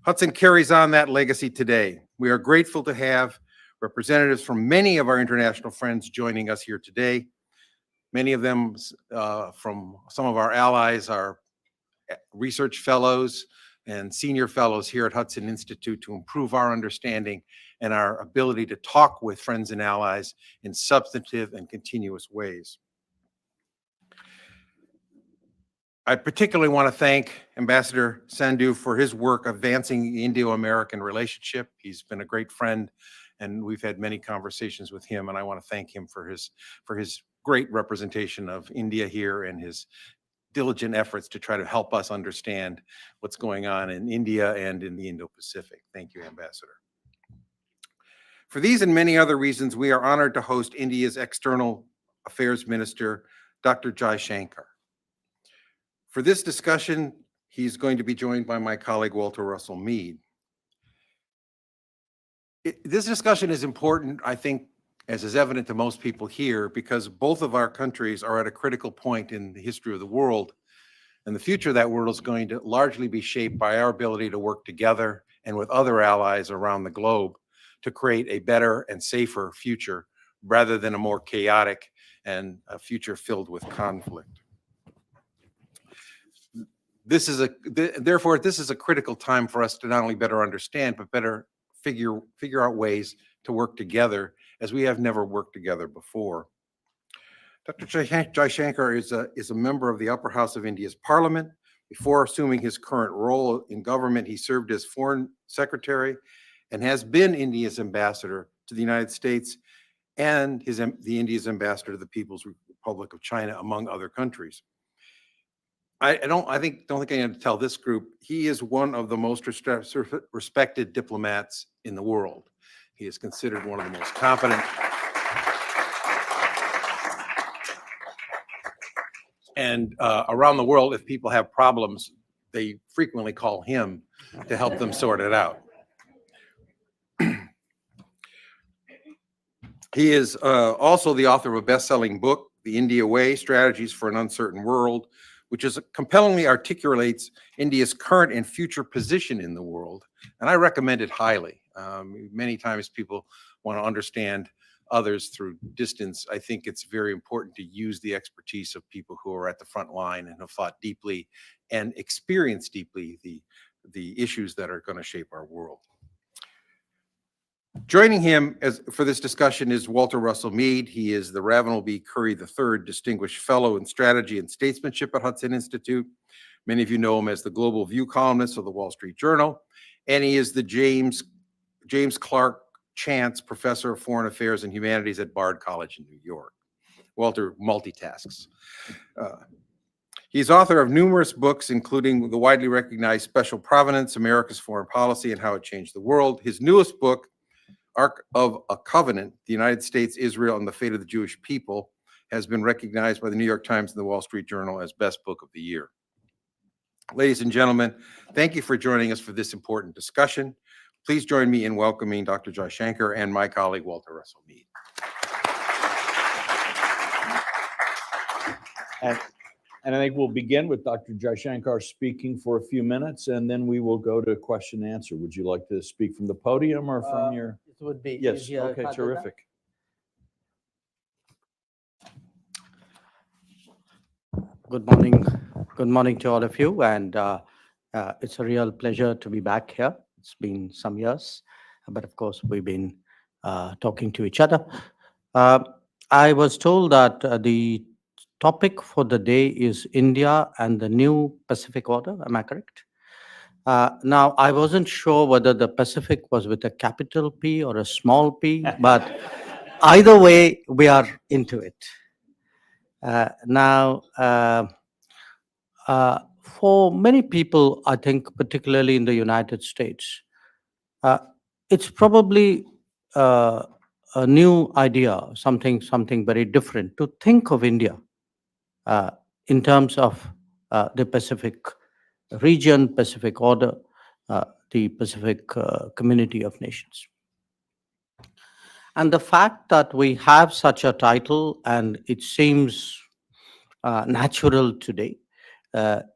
Hudson carries on that legacy today. We are grateful to have representatives from many of our international friends joining us here today. Many of them from some of our allies are research fellows and senior fellows here at Hudson Institute to improve our understanding and our ability to talk with friends and allies in substantive and continuous ways. I particularly want to thank Ambassador Sandhu for his work advancing the Indo-American relationship. He's been a great friend, and we've had many conversations with him, and I want to thank him for his great representation of India here and his diligent efforts to try to help us understand what's going on in India and in the Indo-Pacific. Thank you, Ambassador. For these and many other reasons, we are honored to host India's External Affairs Minister, Dr. Jaishankar. For this discussion, he's going to be joined by my colleague, Walter Russell Mead. This discussion is important, I think, as is evident to most people here, because both of our countries are at a critical point in the history of the world, and the future of that world is going to largely be shaped by our ability to work together and with other allies around the globe to create a better and safer future, rather than a more chaotic and a future filled with conflict. Therefore, this is a critical time for us to not only better understand, but better figure out ways to work together as we have never worked together before. Dr. Jaishankar is a member of the upper house of India's parliament. Before assuming his current role in government, he served as foreign secretary and has been India's ambassador to the United States and India's ambassador to the People's Republic of China, among other countries. I don't think I need to tell this group, he is one of the most respected diplomats in the world. He is considered one of the most competent and around the world, if people have problems, they frequently call him to help them sort it out. He is also the author of a best-selling book, The India Way, Strategies for an Uncertain World, which compellingly articulates India's current and future position in the world. And I recommend it highly. Many times people want to understand others through distance. I think it's very important to use the expertise of people who are at the front line and have fought deeply and experienced deeply the issues that are going to shape our world. Joining him for this discussion is Walter Russell Mead. He is the Ravenel B. Curry III Distinguished Fellow in Strategy and Statesmanship at Hudson Institute. Many of you know him as the Global View columnist of the Wall Street Journal, and he is the James Clark Chance Professor of Foreign Affairs and Humanities at Bard College in New York. Walter multitasks. He's author of numerous books, including the widely recognized Special Provenance, America's Foreign Policy and How It Changed the World. His newest book, Ark of a Covenant, the United States, Israel, and the Fate of the Jewish People, has been recognized by the New York Times and the Wall Street Journal as Best Book of the Year. Ladies and gentlemen, thank you for joining us for this important discussion. Please join me in welcoming Dr. Jaishankar and my colleague, Walter Russell Mead. And I think we'll begin with Dr. Jaishankar speaking for a few minutes, and then we will go to question and answer. Would you like to speak from the podium or from your? It would be yes. easier. Okay, terrific. Good morning. Good morning to all of you. And it's a real pleasure to be back here. It's been some years, but of course, we've been talking to each other. I was told that the topic for the day is India and the new Pacific Order. Am I correct? Now, I wasn't sure whether the Pacific was with a capital P or a small p, but either way, we are into it. For many people, I think, particularly in the United States, it's probably a new idea, something very different to think of India in terms of the Pacific region, Pacific Order, the Pacific Community of Nations. And the fact that we have such a title and it seems natural today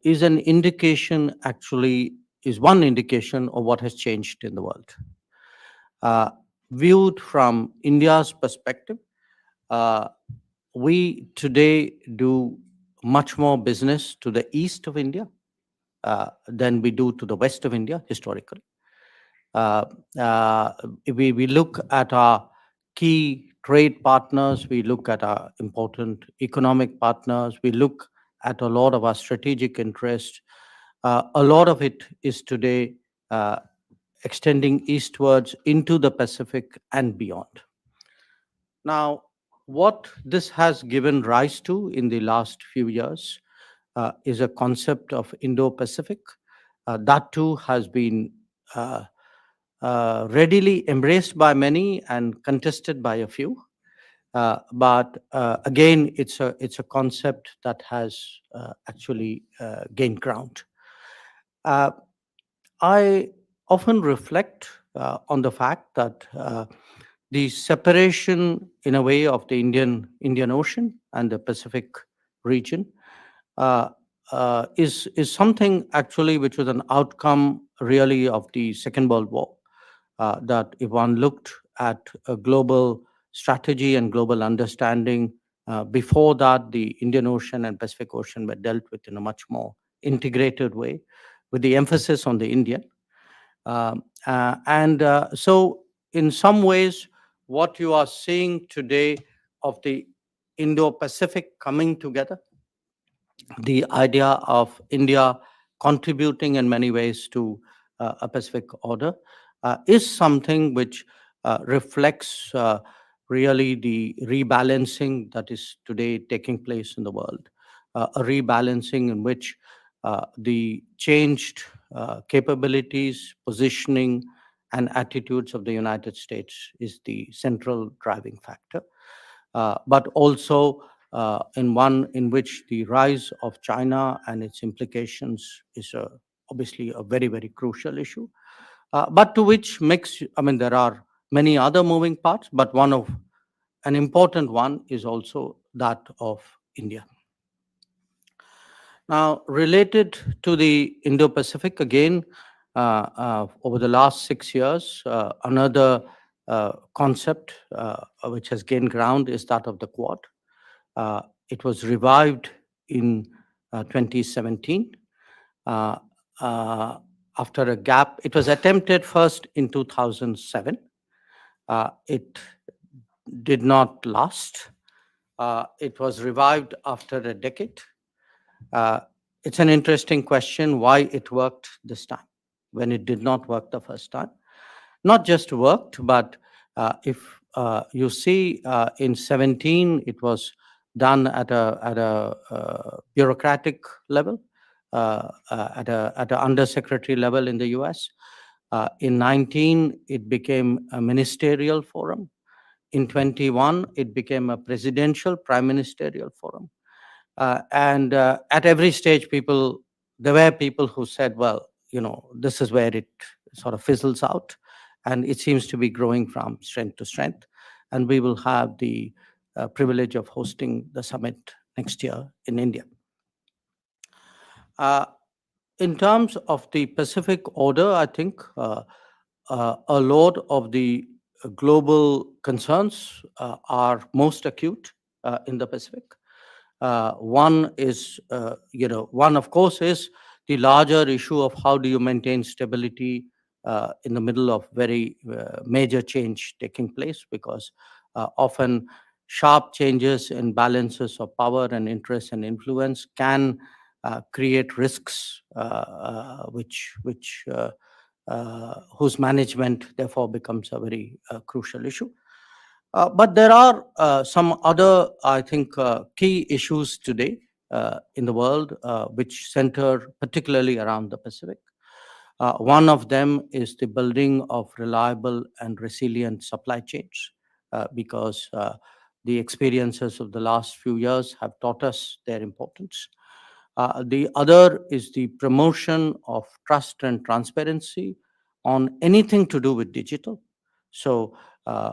is an indication actually is one indication of what has changed in the world. Viewed from India's perspective, we today do much more business to the east of India than we do to the west of India historically. We look at our key trade partners, we look at our important economic partners, we look at a lot of our strategic interests. A lot of it is today extending eastwards into the Pacific and beyond. Now, what this has given rise to in the last few years is a concept of Indo-Pacific. That too has been readily embraced by many and contested by a few. But again, it's a concept that has actually gained ground. I often reflect on the fact that the separation, in a way, of the Indian Ocean and the Pacific region is something actually which was an outcome really of the Second World War. That if one looked at a global strategy and global understanding, before that, the Indian Ocean and Pacific Ocean were dealt with in a much more integrated way, with the emphasis on the Indian. So in some ways, what you are seeing today of the Indo-Pacific coming together, the idea of India contributing in many ways to a Pacific order, is something which reflects really the rebalancing that is today taking place in the world. A rebalancing in which the changed capabilities, positioning, and attitudes of the United States is the central driving factor. But also in one in which the rise of China and its implications is obviously a very, very crucial issue. But to which there are many other moving parts, but an important one is also that of India. Now, related to the Indo-Pacific, again, over the last 6 years, another concept which has gained ground is that of the Quad. It was revived in 2017 after a gap. It was attempted first in 2007. It did not last. It was revived after a decade. It's an interesting question why it worked this time when it did not work the first time. Not just worked, but if you see in 17, it was done at a bureaucratic level, at an undersecretary level in the US. In 19, it became a ministerial forum. In 21, it became a presidential prime ministerial forum. And at every stage, there were people who said, well, this is where it sort of fizzles out. And it seems to be growing from strength to strength. And we will have the privilege of hosting the summit next year in India. In terms of the Pacific order, I think a lot of the global concerns are most acute in the Pacific. One, of course, is the larger issue of how do you maintain stability in the middle of very major change taking place, because often sharp changes in balances of power and interest and influence can create risks whose management therefore becomes a very crucial issue. But there are some other, I think, key issues today in the world which center particularly around the Pacific. One of them is the building of reliable and resilient supply chains, because the experiences of the last few years have taught us their importance. The other is the promotion of trust and transparency on anything to do with digital. So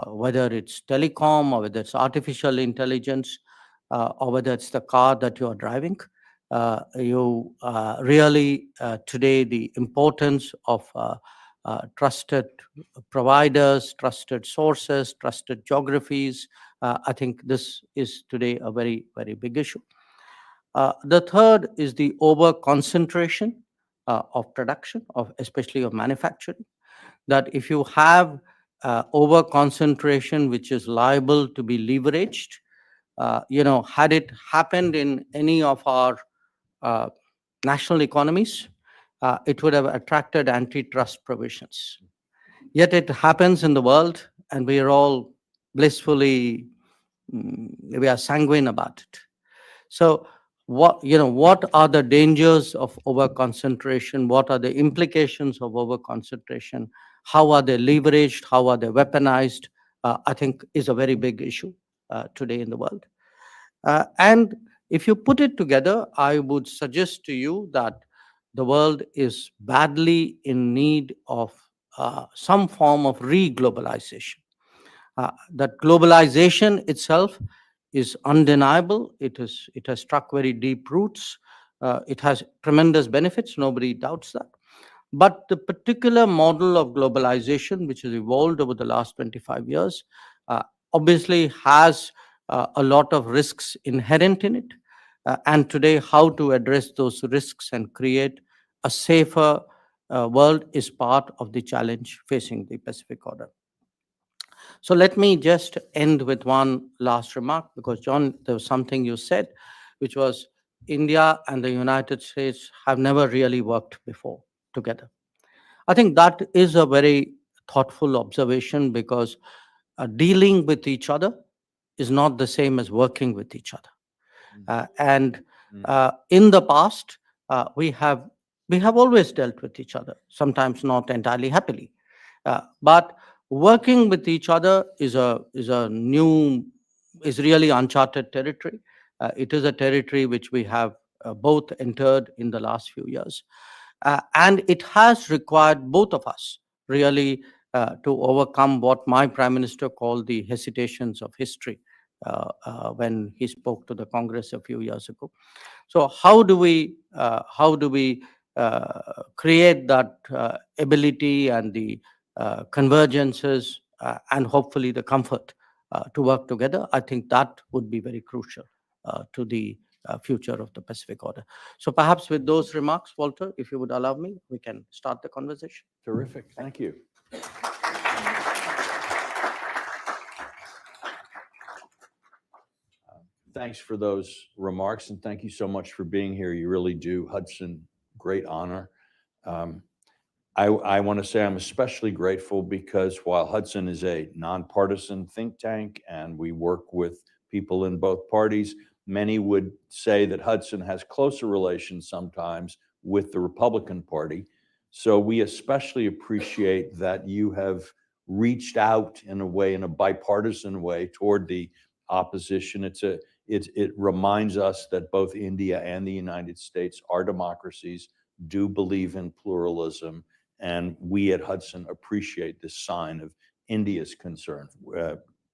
whether it's telecom or whether it's artificial intelligence or whether it's the car that you are driving, you really today the importance of trusted providers, trusted sources, trusted geographies. I think this is today a very, very big issue. The third is the over concentration of production, of especially of manufacturing. That if you have over concentration, which is liable to be leveraged, had it happened in any of our uh, national economies, it would have attracted antitrust provisions. Yet it happens in the world, and we are all blissfully, we are sanguine about it. So, what are the dangers of over concentration? What are the implications of over concentration? How are they leveraged? How are they weaponized? I think is a very big issue today in the world. And if you put it together, I would suggest to you that the world is badly in need of some form of re-globalization. That globalization itself is undeniable. It has struck very deep roots. It has tremendous benefits. Nobody doubts that. But the particular model of globalization, which has evolved over the last 25 years, uh, obviously has a lot of risks inherent in it. And today, how to address those risks and create a safer world is part of the challenge facing the Pacific Order. So let me just end with one last remark, because John, there was something you said, which was India and the United States have never really worked before together. I think that is a very thoughtful observation, because dealing with each other is not the same as working with each other. And in the past, we have always dealt with each other, sometimes not entirely happily. But working with each other is really uncharted territory. It is a territory which we have both entered in the last few years. And it has required both of us really to overcome what my Prime Minister called the hesitations of history when he spoke to the Congress a few years ago. So how do we create that ability and the convergences and hopefully the comfort to work together? I think that would be very crucial to the future of the Pacific Order. So perhaps with those remarks, Walter, if you would allow me, we can start the conversation. Terrific. Thank you. Thanks for those remarks, and thank you so much for being here. You really do, Hudson, great honor. I want to say I'm especially grateful because while Hudson is a nonpartisan think tank and we work with people in both parties, many would say that Hudson has closer relations sometimes with the Republican Party. So we especially appreciate that you have reached out in a way, in a bipartisan way, toward the opposition. It reminds us that both India and the United States are democracies, do believe in pluralism, and we at Hudson appreciate this sign of India's concern,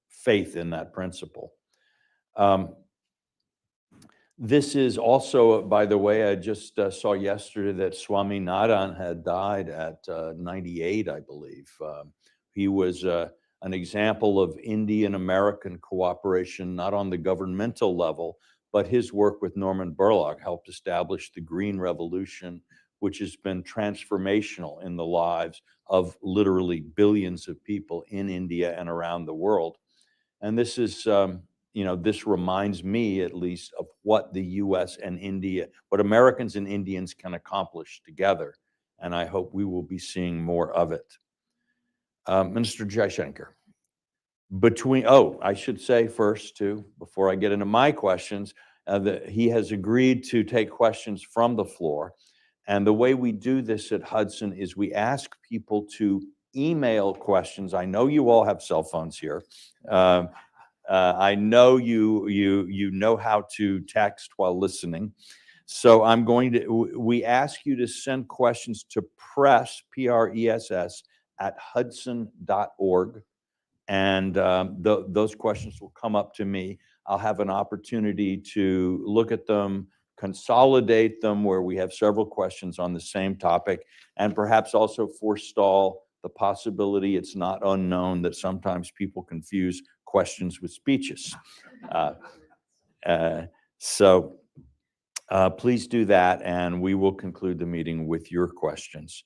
faith in that principle. This is also, by the way, I just saw yesterday that Swami Nadan had died at 98, I believe. He was an example of Indian-American cooperation, not on the governmental level, but his work with Norman Borlaug helped establish the Green Revolution, which has been transformational in the lives of literally billions of people in India and around the world. And this is, this reminds me at least of what the US and India, what Americans and Indians can accomplish together. And I hope we will be seeing more of it. Minister Jaishankar, I should say first too, before I get into my questions, that he has agreed to take questions from the floor. And the way we do this at Hudson is we ask people to email questions. I know you all have cell phones here. I know you know how to text while listening. So we ask you to send questions to press, PRESS, at hudson.org. And those questions will come up to me. I'll have an opportunity to look at them, consolidate them where we have several questions on the same topic, and perhaps also forestall the possibility, it's not unknown, that sometimes people confuse questions with speeches. So please do that, and we will conclude the meeting with your questions.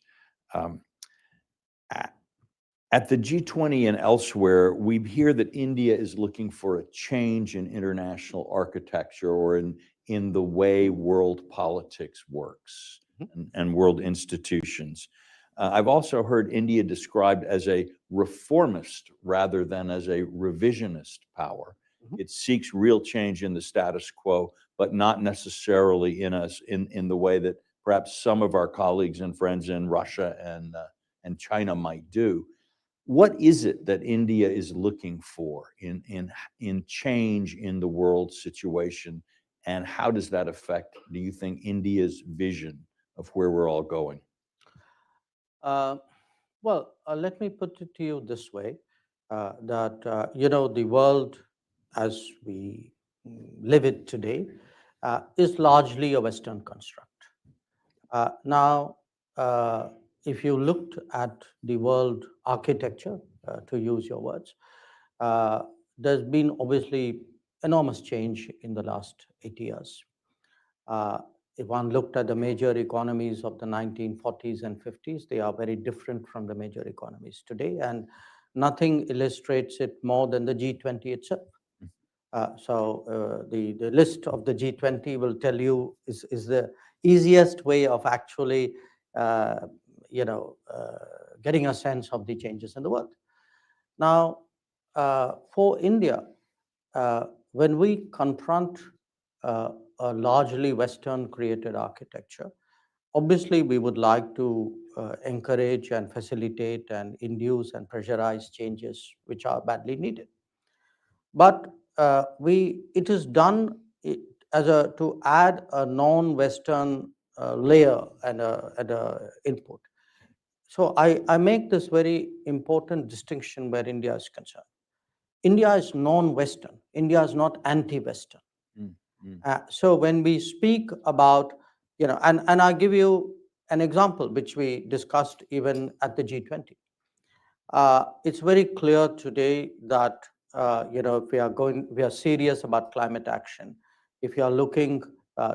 At the G20 and elsewhere, we hear that India is looking for a change in international architecture or in the way world politics works and world institutions. I've also heard India described as a reformist rather than as a revisionist power. It seeks real change in the status quo, but not necessarily in the way that perhaps some of our colleagues and friends in Russia and China might do. What is it that India is looking for in change in the world situation, and how does that affect, do you think, India's vision of where we're all going? Let me put it to you this way, that, the world as we live it today is largely a Western construct. Now, if you looked at the world architecture, to use your words, there's been obviously enormous change in the last 80 years. If one looked at the major economies of the 1940s and 50s, they are very different from the major economies today, and nothing illustrates it more than the G20 itself. The list of the G20 will tell you is the easiest way of actually getting a sense of the changes in the world. Now, for India, when we confront a largely Western created architecture, obviously we would like to encourage and facilitate and induce and pressurize changes which are badly needed. But it is done to add a non-Western layer and a input. So I make this very important distinction where India is concerned. India is non-Western. India is not anti-Western. So when we speak about, and I'll give you an example which we discussed even at the G20. It's very clear today that if we are serious about climate action, if you are looking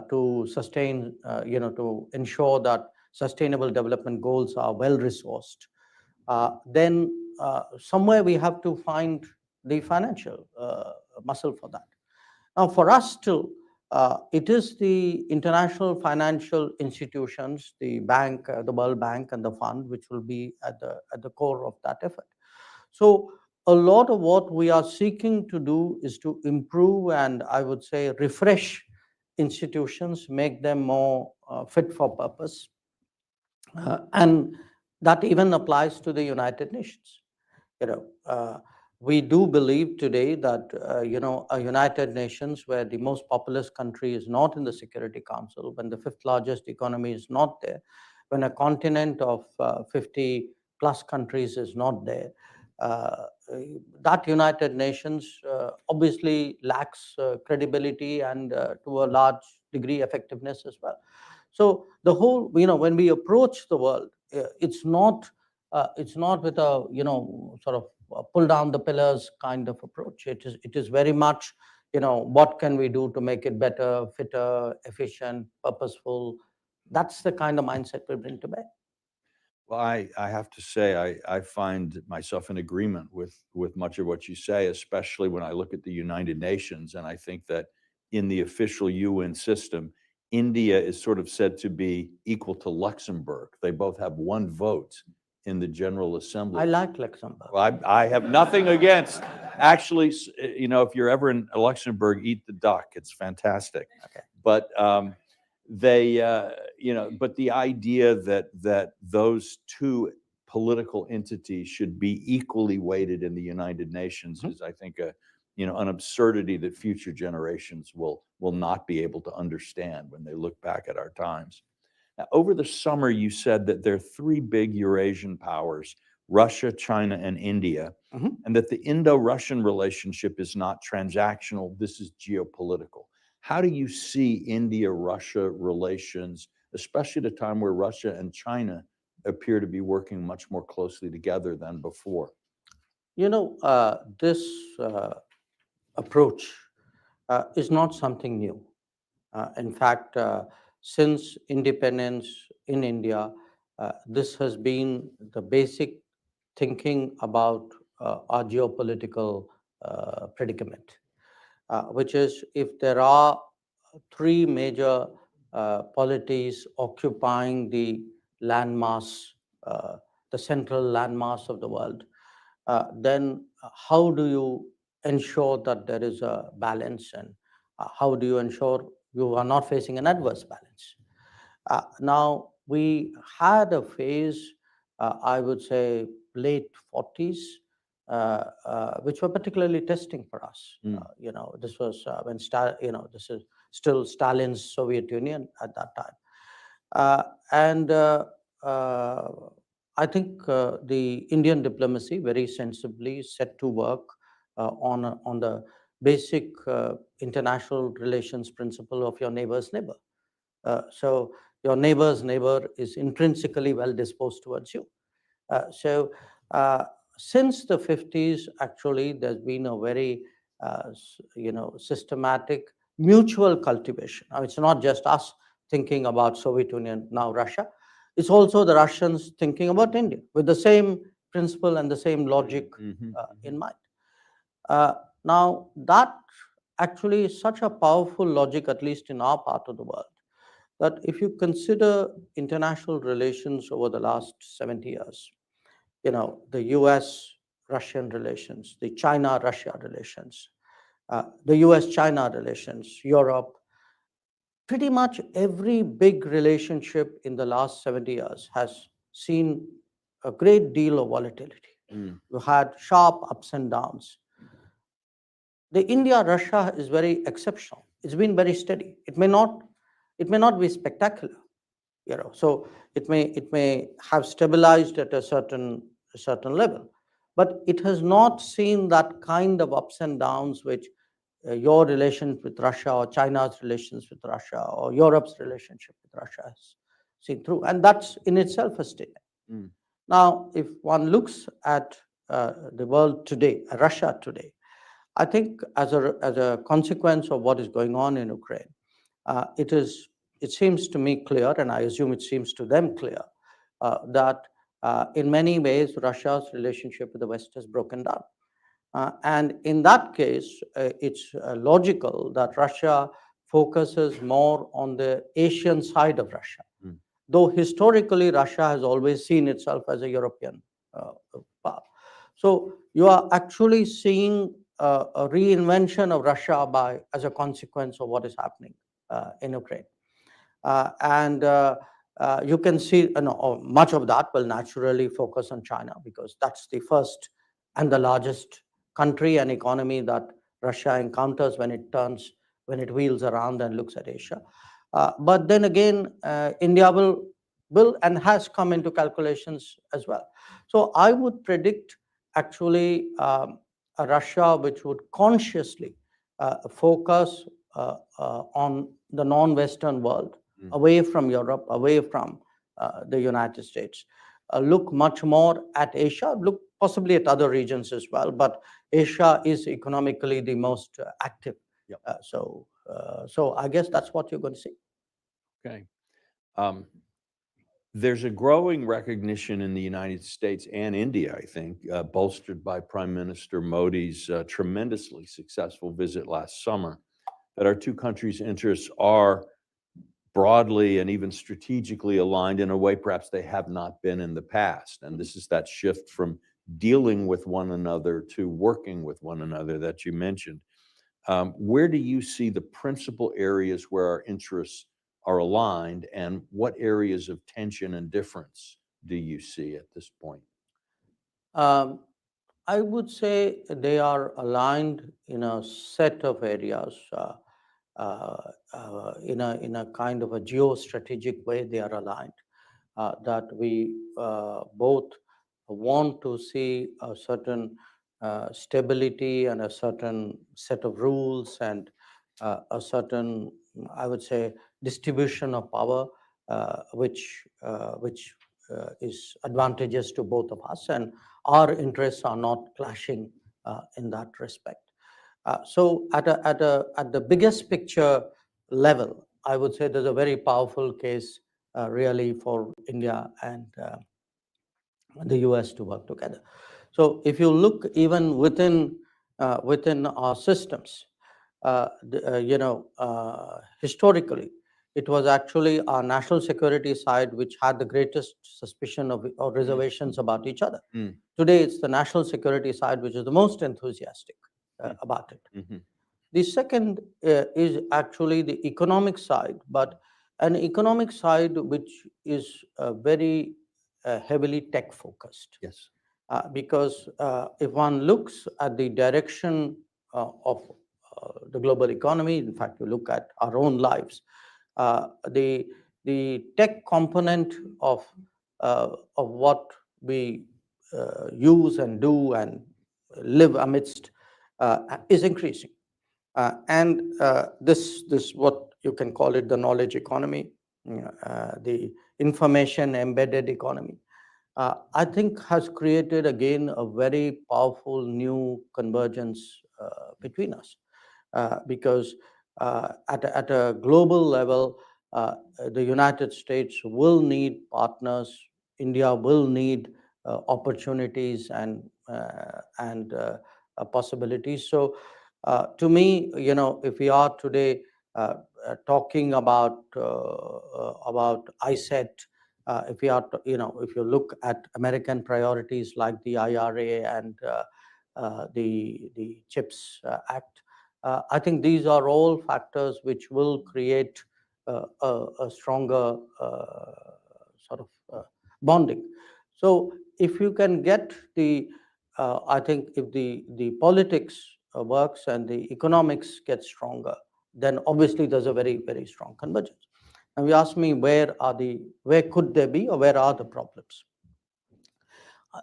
to sustain, to ensure that sustainable development goals are well resourced, then somewhere we have to find the financial muscle for that. Now, for us still, it is the international financial institutions, the bank, the World Bank and the fund, which will be at the core of that effort. So a lot of what we are seeking to do is to improve and, I would say, refresh institutions, make them more fit for purpose. And that even applies to the United Nations. We do believe today that, a United Nations where the most populous country is not in the Security Council, when the fifth largest economy is not there, when a continent of 50 plus countries is not there, that United Nations obviously lacks credibility and to a large degree effectiveness as well. So the whole, when we approach the world, it's not with a, sort of pull down the pillars kind of approach. It is very much, what can we do to make it better, fitter, efficient, purposeful. That's the kind of mindset we bring to bear. Well, I have to say, I find myself in agreement with much of what you say, especially when I look at the United Nations. And I think that in the official UN system, India is sort of said to be equal to Luxembourg. They both have one vote in the General Assembly. I like Luxembourg. Well, I have nothing against. Actually, if you're ever in Luxembourg, eat the duck. It's fantastic. Okay. But but the idea that those two political entities should be equally weighted in the United Nations is, I think, an absurdity that future generations will not be able to understand when they look back at our times. Now, over the summer, you said that there are three big Eurasian powers, Russia, China, and India, and that the Indo-Russian relationship is not transactional, this is geopolitical. How do you see India-Russia relations, especially at a time where Russia and China appear to be working much more closely together than before? This approach is not something new. In fact, since independence in India, this has been the basic thinking about our geopolitical predicament, which is if there are three major polities occupying the landmass, the central landmass of the world, then how do you ensure that there is a balance, and how do you ensure you are not facing an adverse balance? Now, we had a phase, I would say, late 40s, which were particularly testing for us. This was when this is still Stalin's Soviet Union at that time. And I think the Indian diplomacy very sensibly set to work on the basic international relations principle of your neighbor's neighbor. So your neighbor's neighbor is intrinsically well disposed towards you. So since the 50s, actually, there's been a very systematic mutual cultivation. Now, it's not just us thinking about Soviet Union, now Russia. It's also the Russians thinking about India with the same principle and the same logic in mind. Now, that actually is such a powerful logic, at least in our part of the world, that if you consider international relations over the last 70 years, the US-Russian relations, the China-Russia relations, the US-China relations, Europe, pretty much every big relationship in the last 70 years has seen a great deal of volatility. You had sharp ups and downs. The India-Russia is very exceptional. It's been very steady. It may not be spectacular, so it may have stabilized at a certain level, but it has not seen that kind of ups and downs which your relations with Russia or China's relations with Russia or Europe's relationship with Russia has seen through, and that's in itself a statement. Now, if one looks at the world today, Russia today, I think as a consequence of what is going on in Ukraine, it seems to me clear, and I assume it seems to them clear, that in many ways Russia's relationship with the West has broken down. And in that case, it's logical that Russia focuses more on the Asian side of Russia, though historically Russia has always seen itself as a European power. So you are actually seeing a reinvention of Russia as a consequence of what is happening in Ukraine. And you can see much of that will naturally focus on China, because that's the first and the largest country and economy that Russia encounters when it wheels around and looks at Asia. But then again, India will and has come into calculations as well. So I would predict actually a Russia which would consciously focus on the non-Western world, away from Europe, away from the United States, look much more at Asia, look possibly at other regions as well, but Asia is economically the most active. Yep. So I guess that's what you're going to see. Okay. There's a growing recognition in the United States and India, I think, bolstered by Prime Minister Modi's tremendously successful visit last summer, that our two countries' interests are broadly and even strategically aligned in a way perhaps they have not been in the past. And this is that shift from dealing with one another to working with one another that you mentioned. Where do you see the principal areas where our interests are aligned, and what areas of tension and difference do you see at this point? I would say they are aligned in a set of areas. In a kind of a geostrategic way, they are aligned. That we both want to see a certain stability and a certain set of rules and a certain, I would say, distribution of power, which is advantageous to both of us, and our interests are not clashing in that respect. So at the biggest picture level, I would say there's a very powerful case really for India and the US to work together. So if you look even within our systems, historically, it was actually our national security side which had the greatest suspicion of or reservations about each other. Mm. Today, it's the national security side which is the most enthusiastic about it. Mhm. The second is actually the economic side, but an economic side which is very heavily tech focused. Yes. Because if one looks at the direction of the global economy, in fact, you look at our own lives, the tech component of what we use and do and live amidst is increasing. This what you can call it the knowledge economy, the information embedded economy, I think has created again a very powerful new convergence between us, because at a global level, the United States will need partners. India will need opportunities and possibilities. So, to me, if we are today talking about ISET, if we are, if you look at American priorities like the IRA and the CHIPS Act, I think these are all factors which will create a stronger sort of bonding. So if you can get I think if the politics works and the economics get stronger, then obviously there's a very, very strong convergence. And you ask me where could there be or where are the problems?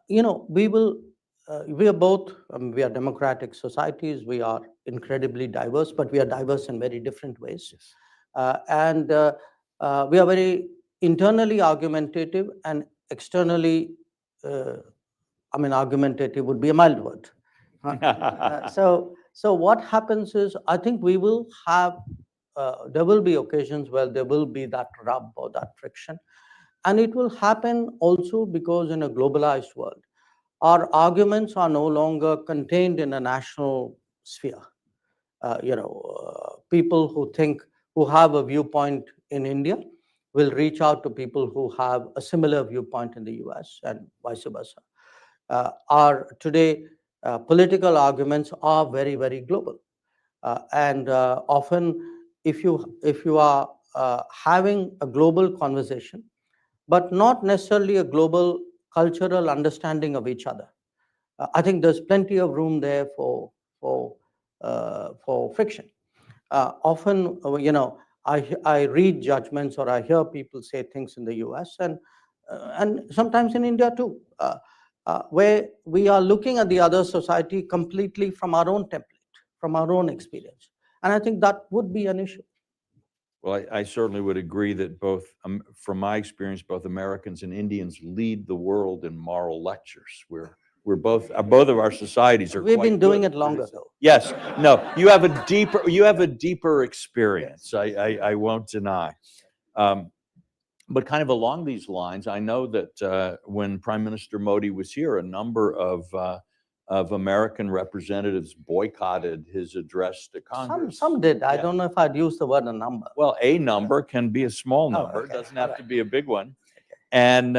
We are both, we are democratic societies, we are incredibly diverse, but we are diverse in very different ways. Yes. And we are very internally argumentative and externally, argumentative would be a mild word. So what happens is, I think we will have, there will be occasions where there will be that rub or that friction. And it will happen also because in a globalized world, our arguments are no longer contained in a national sphere. People who have a viewpoint in India will reach out to people who have a similar viewpoint in the US and vice versa. Our today political arguments are very, very global. And often if you are having a global conversation, but not necessarily a global cultural understanding of each other, I think there's plenty of room there for friction. Often, I read judgments or I hear people say things in the US and sometimes in India too, where we are looking at the other society completely from our own template, from our own experience. And I think that would be an issue. Well, I certainly would agree that both, from my experience, both Americans and Indians lead the world in moral lectures. We're both of our societies are. We've quite been doing good it longer though. Yes, no, you have a deeper experience. I won't deny. But kind of along these lines, I know that when Prime Minister Modi was here, a number of American representatives boycotted his address to Congress. Some did. I Yeah. don't know if I'd use the word a number. Well, a number can be a small Oh, number. It okay. doesn't have All to right. be a big one. And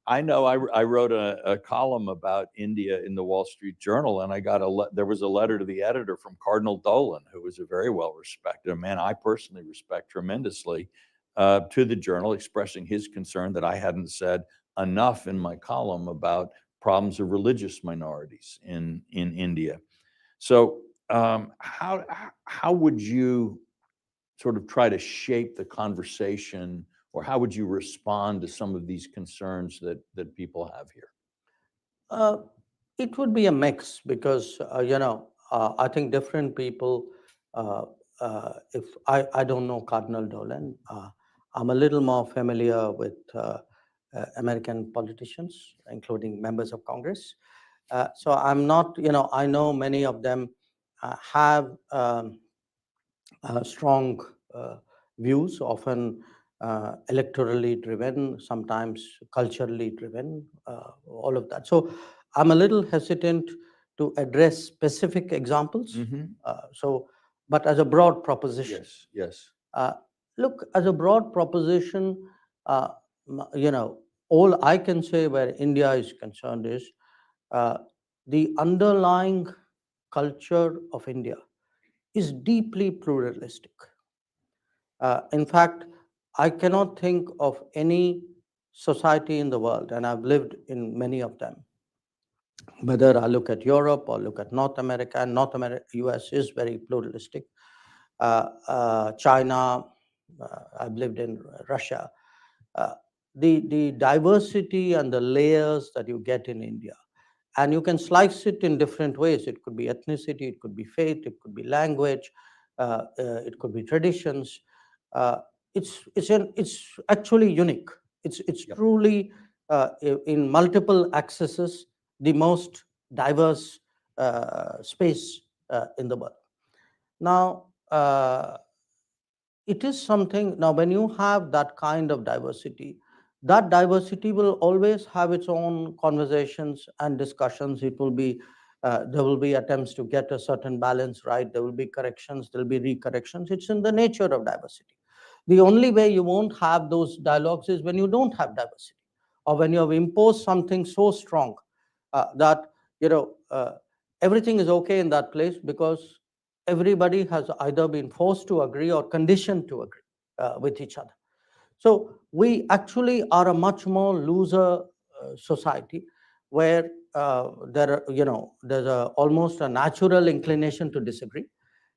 I know I wrote a column about India in the Wall Street Journal, and I got there was a letter to the editor from Cardinal Dolan, who was a very well-respected, a man I personally respect tremendously, to the Journal, expressing his concern that I hadn't said enough in my column about problems of religious minorities in India. So how would you sort of try to shape the conversation, or how would you respond to some of these concerns that people have here? It would be a mix because, I think different people if I don't know Cardinal Dolan, I'm a little more familiar with American politicians, including members of Congress. So I'm not, I know many of them have strong views, often electorally driven, sometimes culturally driven, all of that. So I'm a little hesitant to address specific examples. But as a broad proposition, Yes, yes. look, as a broad proposition, uh, all I can say where India is concerned is the underlying culture of India is deeply pluralistic. In fact, I cannot think of any society in the world, and I've lived in many of them, whether I look at Europe or look at North America. North America, US is very pluralistic. China, I've lived in Russia. The diversity and the layers that you get in India, and you can slice it in different ways. It could be ethnicity, it could be faith, it could be language, it could be traditions. It's actually unique. It's Yep. truly in multiple accesses the most diverse space in the world. Now, it is something. Now, when you have that kind of diversity, that diversity will always have its own conversations and discussions. It will be there will be attempts to get a certain balance right. There will be corrections. There will be recorrections. It's in the nature of diversity. The only way you won't have those dialogues is when you don't have diversity, or when you have imposed something so strong that everything is okay in that place because everybody has either been forced to agree or conditioned to agree with each other. So we actually are a much more looser society, where there's almost a natural inclination to disagree,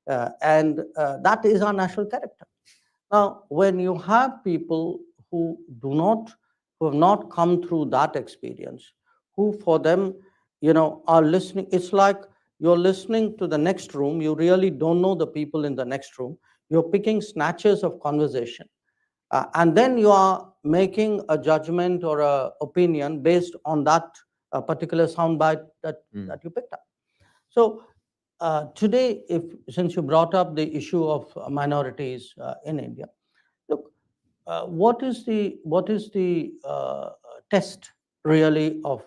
and that is our national character. Now, when you have people who have not come through that experience, who for them, are listening, it's like you're listening to the next room. You really don't know the people in the next room. You're picking snatches of conversation, and then you are making a judgment or a opinion based on that particular soundbite that you picked up. So today, since you brought up the issue of minorities in India, look, what is the test really of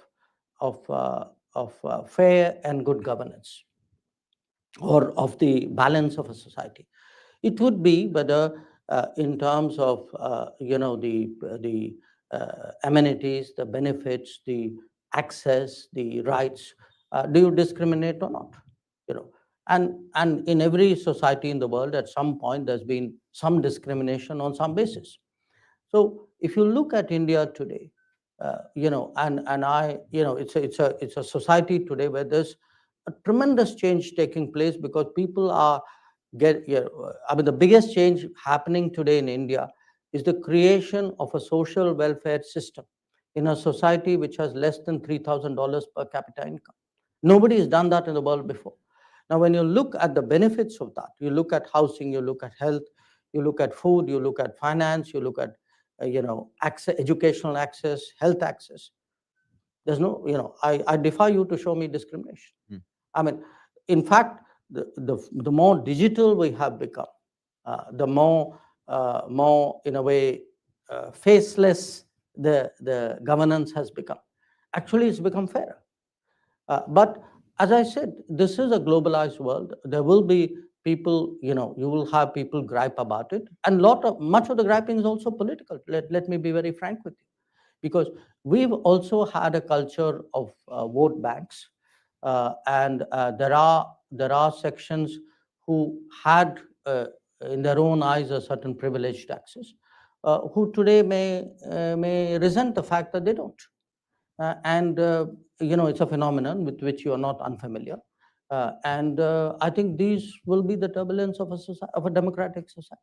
fair and good governance, or of the balance of a society? It would be whether, in terms of the amenities, the benefits, the access, the rights, do you discriminate or not? You know, and in every society in the world, at some point, there's been some discrimination on some basis. So if you look at India today, it's a society today where there's a tremendous change taking place, because people are the biggest change happening today in India is the creation of a social welfare system in a society which has less than $3,000 per capita income. Nobody has done that in the world before. Now, when you look at the benefits of that, you look at housing, you look at health, you look at food, you look at finance, you look at access, educational access, health access. There's no, I defy you to show me discrimination. I mean, in fact, the more digital we have become, the more in a way faceless the governance has become. Actually, it's become fairer. But as I said, this is a globalized world. There will be people, you will have people gripe about it, and much of the griping is also political. Let me be very frank with you, because we've also had a culture of vote banks, and there are sections who had in their own eyes a certain privileged access, who today may resent the fact that they don't. And it's a phenomenon with which you are not unfamiliar. And I think these will be the turbulence of a democratic society.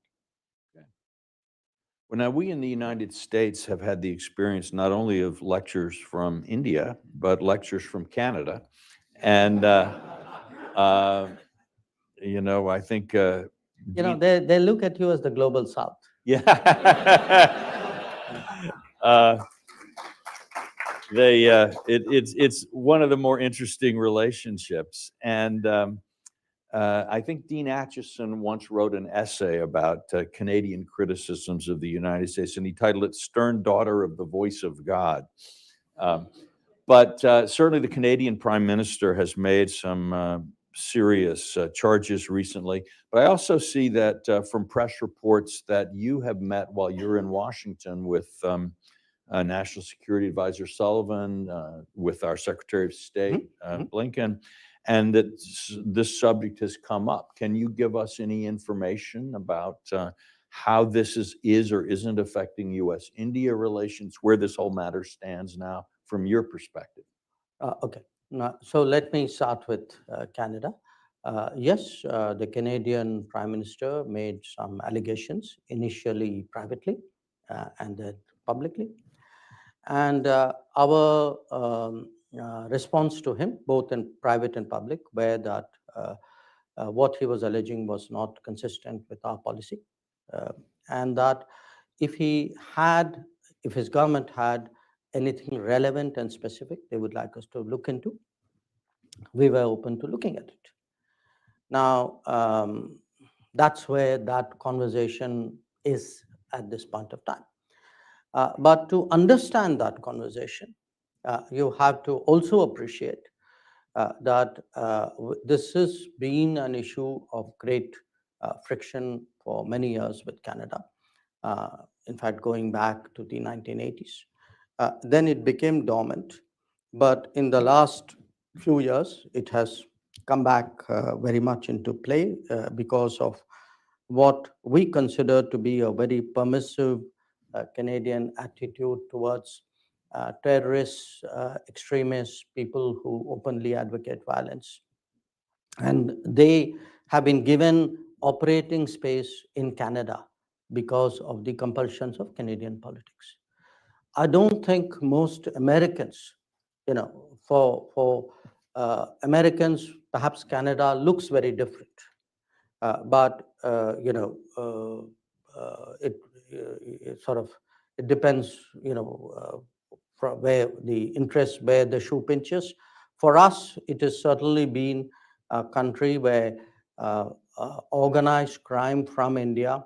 Well, now we in the United States have had the experience not only of lectures from India, but lectures from Canada. And, I think You know, Dean- they look at you as the global South. Yeah. It's one of the more interesting relationships. And I think Dean Acheson once wrote an essay about Canadian criticisms of the United States, and he titled it "Stern Daughter of the Voice of God." But certainly the Canadian Prime Minister has made some serious charges recently. But I also see that from press reports that you have met while you're in Washington with National Security Advisor Sullivan, with our Secretary of State, Blinken, and that this subject has come up. Can you give us any information about how this is or isn't affecting U.S.-India relations, where this whole matter stands now from your perspective? Okay. Now, so let me start with Canada. Yes, the Canadian Prime Minister made some allegations, initially privately and then publicly. And our response to him, both in private and public, were that what he was alleging was not consistent with our policy. And that if his government had anything relevant and specific they would like us to look into, we were open to looking at it. Now, that's where that conversation is at this point of time. But to understand that conversation, you have to also appreciate that this has been an issue of great friction for many years with Canada. In fact, going back to the 1980s. Then it became dormant, but in the last few years, it has come back very much into play because of what we consider to be a very permissive Canadian attitude towards terrorists, extremists, people who openly advocate violence. And they have been given operating space in Canada because of the compulsions of Canadian politics. I don't think most Americans, for Americans, perhaps Canada looks very different. But it depends, from where the interest, where the shoe pinches. For us, it has certainly been a country where organized crime from India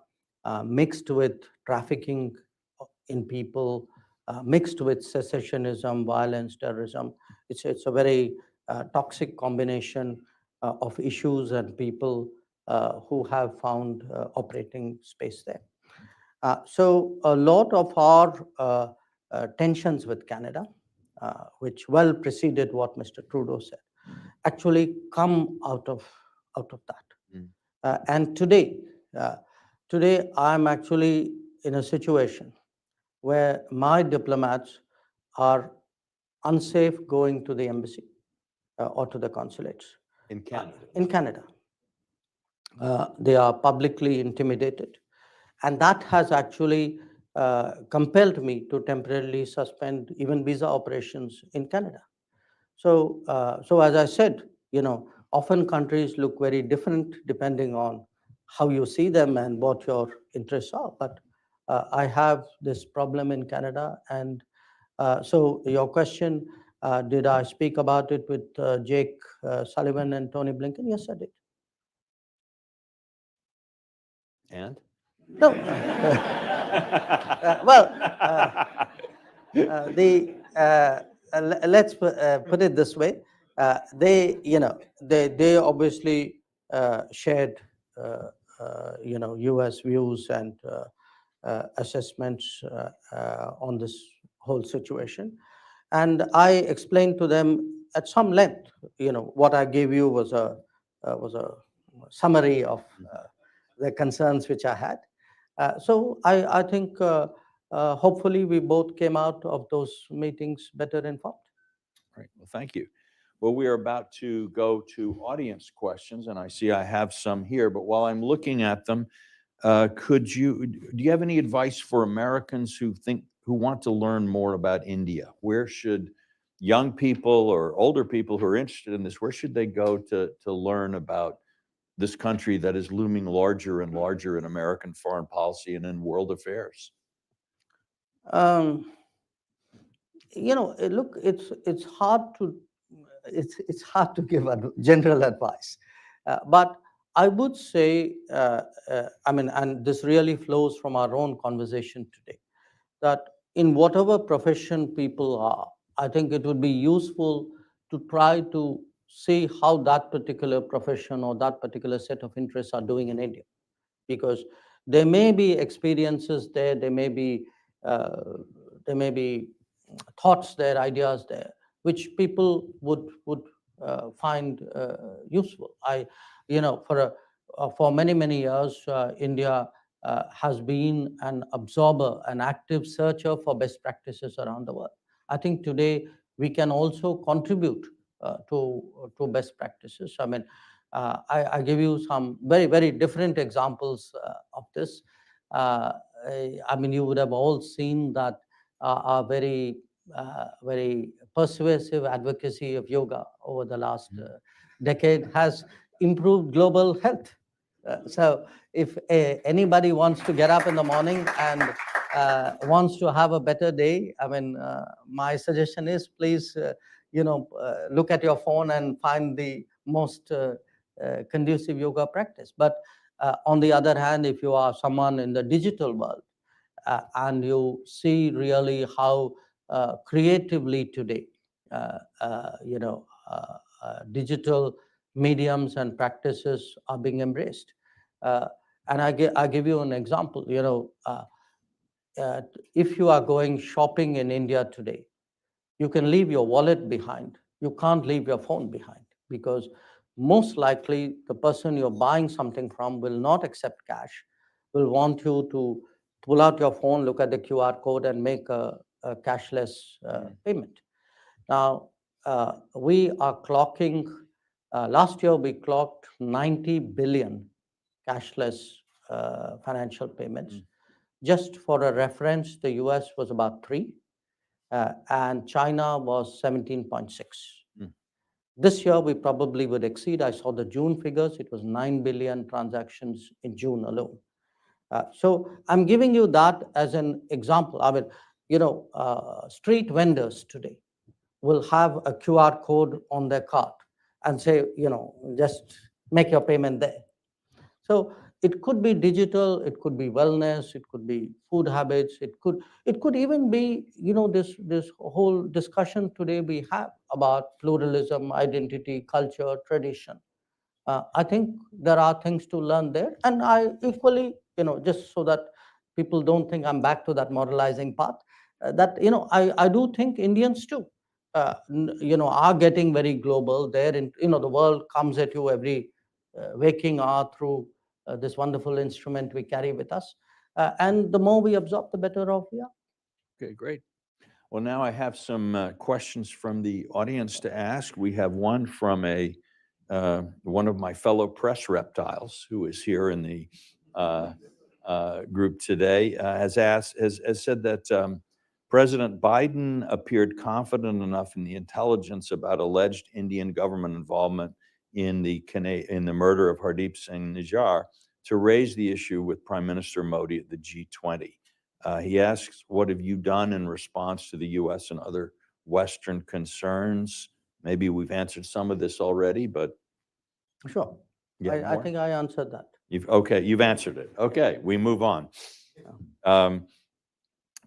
mixed with trafficking in people, mixed with secessionism, violence, terrorism. It's a very toxic combination of issues and people who have found operating space there. So a lot of our tensions with Canada, which well preceded what Mr. Trudeau said, actually come out of that. And today I'm actually in a situation where my diplomats are unsafe going to the embassy or to the consulates. In Canada? In Canada. They are publicly intimidated. And that has actually compelled me to temporarily suspend even visa operations in Canada. So as I said, often countries look very different depending on how you see them and what your interests are. But I have this problem in Canada. And so your question, did I speak about it with Jake Sullivan and Tony Blinken? Yes, I did. And? No. Let's put it this way. They obviously shared, U.S. views and assessments on this whole situation. And I explained to them at some length, what I gave you was a summary of the concerns which I had. So I think hopefully we both came out of those meetings better informed. Right. Well, thank you. Well, we are about to go to audience questions, and I see I have some here. But while I'm looking at them, do you have any advice for Americans who want to learn more about India? Where should young people or older people who are interested in this, where should they go to learn about this country that is looming larger and larger in American foreign policy and in world affairs? Um, look, it's hard to give general advice, but I would say, I mean, and this really flows from our own conversation today, that in whatever profession people are, I think it would be useful to try to see how that particular profession or that particular set of interests are doing in India, because there may be experiences there, uh, there may be thoughts there, ideas there, which people would find useful. For many years, India has been an absorber, an active searcher for best practices around the world. I think today we can also contribute to best practices. I mean, I give you some very different examples of this. Uh, I mean, you would have all seen that our very persuasive advocacy of yoga over the last decade has improved global health. So if anybody wants to get up in the morning and wants to have a better day, I mean, my suggestion is please, look at your phone and find the most conducive yoga practice. But on the other hand, if you are someone in the digital world, and you see really how creatively today, digital mediums and practices are being embraced. And I give you an example. If you are going shopping in India today, you can leave your wallet behind. You can't leave your phone behind, because most likely the person you're buying something from will not accept cash, will want you to pull out your phone, look at the QR code, and make a cashless payment. Now, we are clocking, last year we clocked 90 billion cashless financial payments. Just for a reference, the US was about 3, and China was 17.6. This year, we probably would exceed. I saw the June figures. It was 9 billion transactions in June alone. So I'm giving you that as an example. I mean, street vendors today will have a QR code on their cart and say, just make your payment there. So it could be digital, it could be wellness, it could be food habits, it could even be, this whole discussion today we have about pluralism, identity, culture, tradition. I think there are things to learn there, and I equally, just so that people don't think I'm back to that moralizing path, that I do think Indians too, are getting very global. There, the world comes at you every waking hour through this wonderful instrument we carry with us, and the more we absorb, the better off we are. Okay, great. Well, now I have some questions from the audience to ask. We have one from one of my fellow press reptiles who is here in the group today, has said that President Biden appeared confident enough in the intelligence about alleged Indian government involvement in the murder of Hardeep Singh Nijjar to raise the issue with Prime Minister Modi at the G20. He asks, what have you done in response to the U.S. and other Western concerns? Maybe we've answered some of this already, but. Sure. Yeah, I think I answered that. You've answered it. Okay, we move on.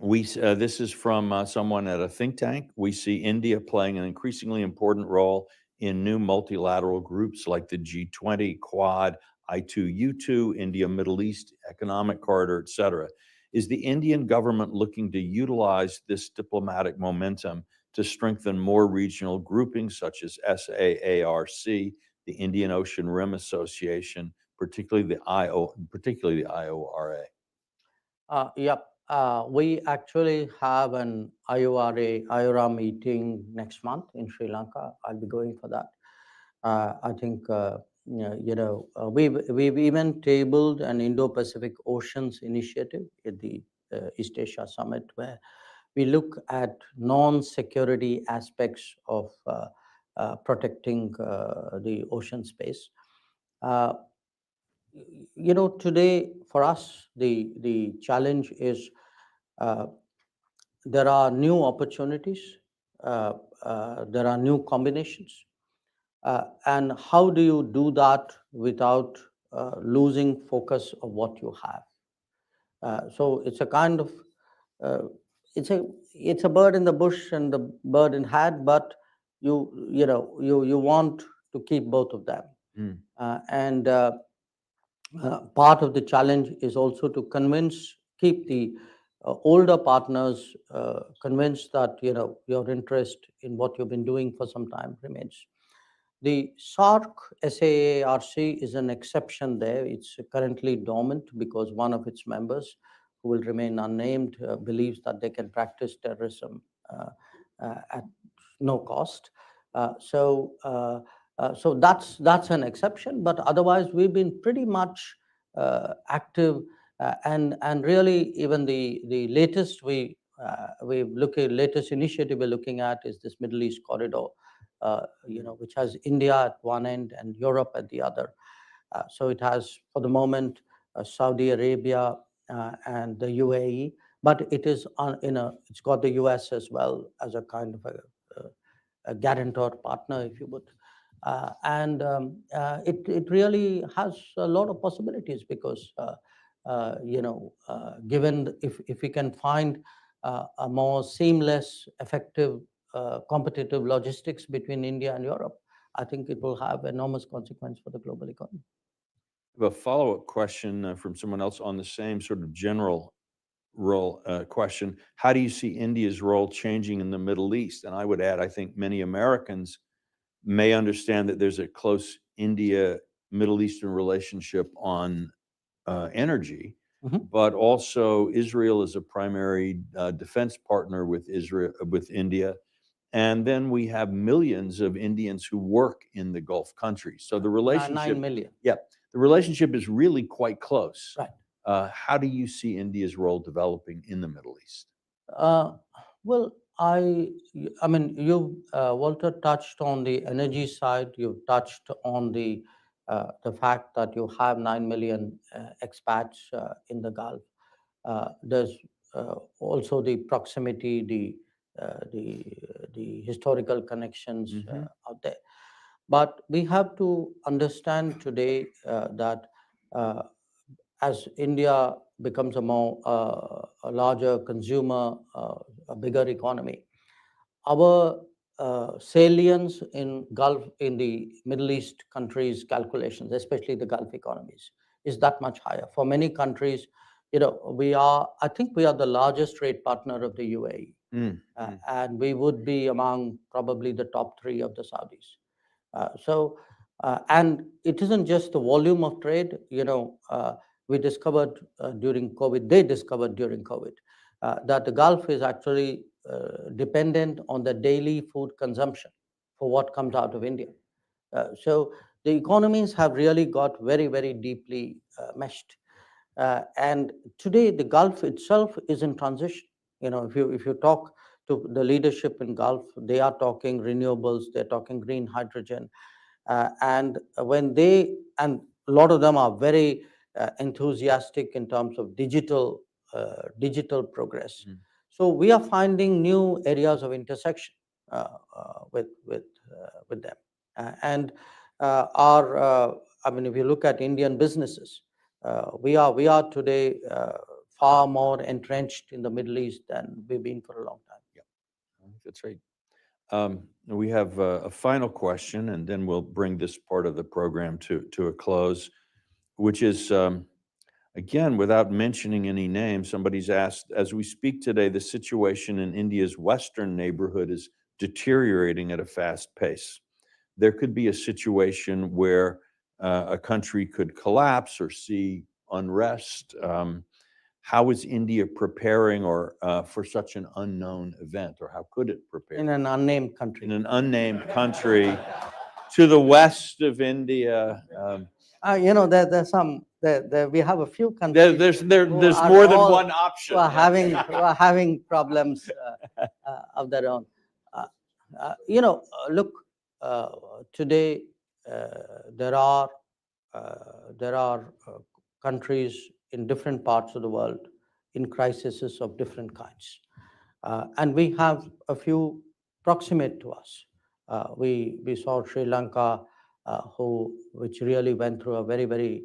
This is from someone at a think tank. We see India playing an increasingly important role in new multilateral groups like the G20, Quad, I2U2, India Middle East Economic Corridor, et cetera. Is the Indian government looking to utilize this diplomatic momentum to strengthen more regional groupings such as SAARC, the Indian Ocean Rim Association, particularly the IORA? Yep. We actually have an IORA meeting next month in Sri Lanka. I'll be going for that. I think we've even tabled an Indo-Pacific Oceans initiative at the East Asia Summit, where we look at non-security aspects of protecting the ocean space. Today for us, the challenge is uh, there are new opportunities, uh, there are new combinations. And how do you do that without losing focus of what you have? So it's a kind of uh, it's a bird in the bush and the bird in hand, but you want to keep both of them. Mm. And part of the challenge is also to keep the older partners convinced that your interest in what you've been doing for some time remains. The SAARC is an exception there. It's currently dormant because one of its members, who will remain unnamed, believes that they can practice terrorism at no cost. So that's an exception. But otherwise, we've been pretty much active, and really even the latest latest initiative we're looking at is this Middle East corridor, which has India at one end and Europe at the other. So it has, for the moment, Saudi Arabia and the UAE, but it is it's got the US as well as a kind of a guarantor partner, if you would. It really has a lot of possibilities because, given if we can find a more seamless, effective, competitive logistics between India and Europe, I think it will have enormous consequence for the global economy. I have a follow-up question from someone else on the same sort of general role question. How do you see India's role changing in the Middle East? And I would add, I think many Americans may understand that there's a close India-Middle Eastern relationship on energy, but also Israel is a primary defense partner with India. And then we have millions of Indians who work in the Gulf countries. So the relationship, 9 million. yeah, the relationship is really quite close. Right. How do you see India's role developing in the Middle East? Well, I mean, you, Walter, touched on the energy side. You touched on the fact that you have 9 million expats in the Gulf. There's also the proximity, the historical connections out there. But we have to understand today that as India becomes a larger consumer, a bigger economy, our salience in the Middle East countries' calculations, especially the Gulf economies, is that much higher. For many countries, I think we are the largest trade partner of the UAE, and we would be among probably the top 3 of the Saudis. And it isn't just the volume of trade. We discovered during COVID, they discovered during COVID, that the Gulf is actually dependent on the daily food consumption for what comes out of India. So the economies have really got very, very deeply meshed. And today, the Gulf itself is in transition. If you talk to the leadership in Gulf, they are talking renewables, they're talking green hydrogen, and a lot of them are very enthusiastic in terms of digital progress. So we are finding new areas of intersection with them, and I mean, if you look at Indian businesses, we are today far more entrenched in the Middle East than we've been for a long time. Yeah, I think that's right. We have a final question, and then we'll bring this part of the program to a close, which is, again, without mentioning any names, somebody's asked, as we speak today, the situation in India's western neighborhood is deteriorating at a fast pace. There could be a situation where a country could collapse or see unrest. How is India preparing for such an unknown event, or how could it prepare? In an unnamed country. In an unnamed country to the west of India. We have a few countries. There's more than one option. Who are having problems of their own. Look, today there are there are countries in different parts of the world in crises of different kinds. And we have a few proximate to us. We saw Sri Lanka, which really went through a very,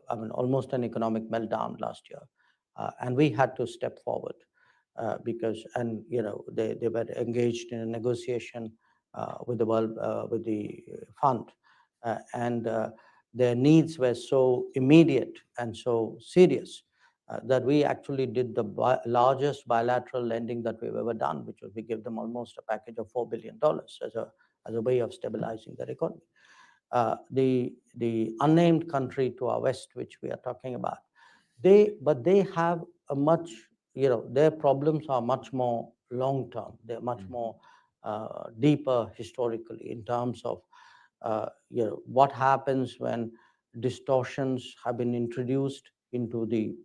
almost an economic meltdown last year. And we had to step forward because, and they were engaged in a negotiation with the world, with the fund, and their needs were so immediate and so serious that we actually did the largest bilateral lending that we've ever done, which was we gave them almost a package of $4 billion as a way of stabilizing their economy. The unnamed country to our west, which we are talking about, they have a much, their problems are much more long term. They're much more deeper historically in terms of what happens when distortions have been introduced into the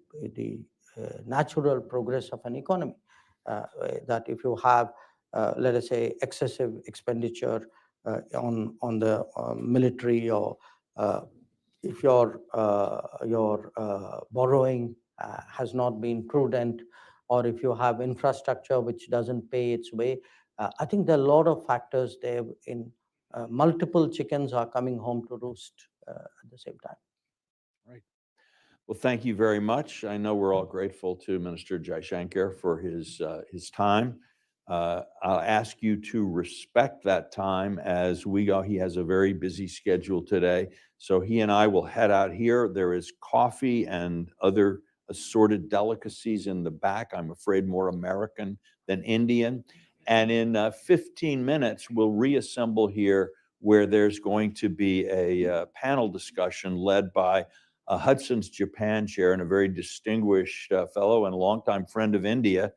natural progress of an economy. That if you have, let us say, excessive expenditure on the military, or if your borrowing has not been prudent, or if you have infrastructure which doesn't pay its way, I think there are a lot of factors there. In multiple chickens are coming home to roost at the same time. Right. Well, thank you very much. I know we're all grateful to Minister Jaishankar for his time. I'll ask you to respect that time as we go. He has a very busy schedule today, so he and I will head out here. There is coffee and other assorted delicacies in the back. I'm afraid more American than Indian. And in 15 minutes, we'll reassemble here where there's going to be a panel discussion led by Hudson's Japan chair and a very distinguished fellow and longtime friend of India,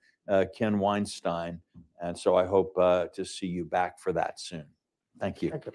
Ken Weinstein. And so I hope to see you back for that soon. Thank you. Thank you.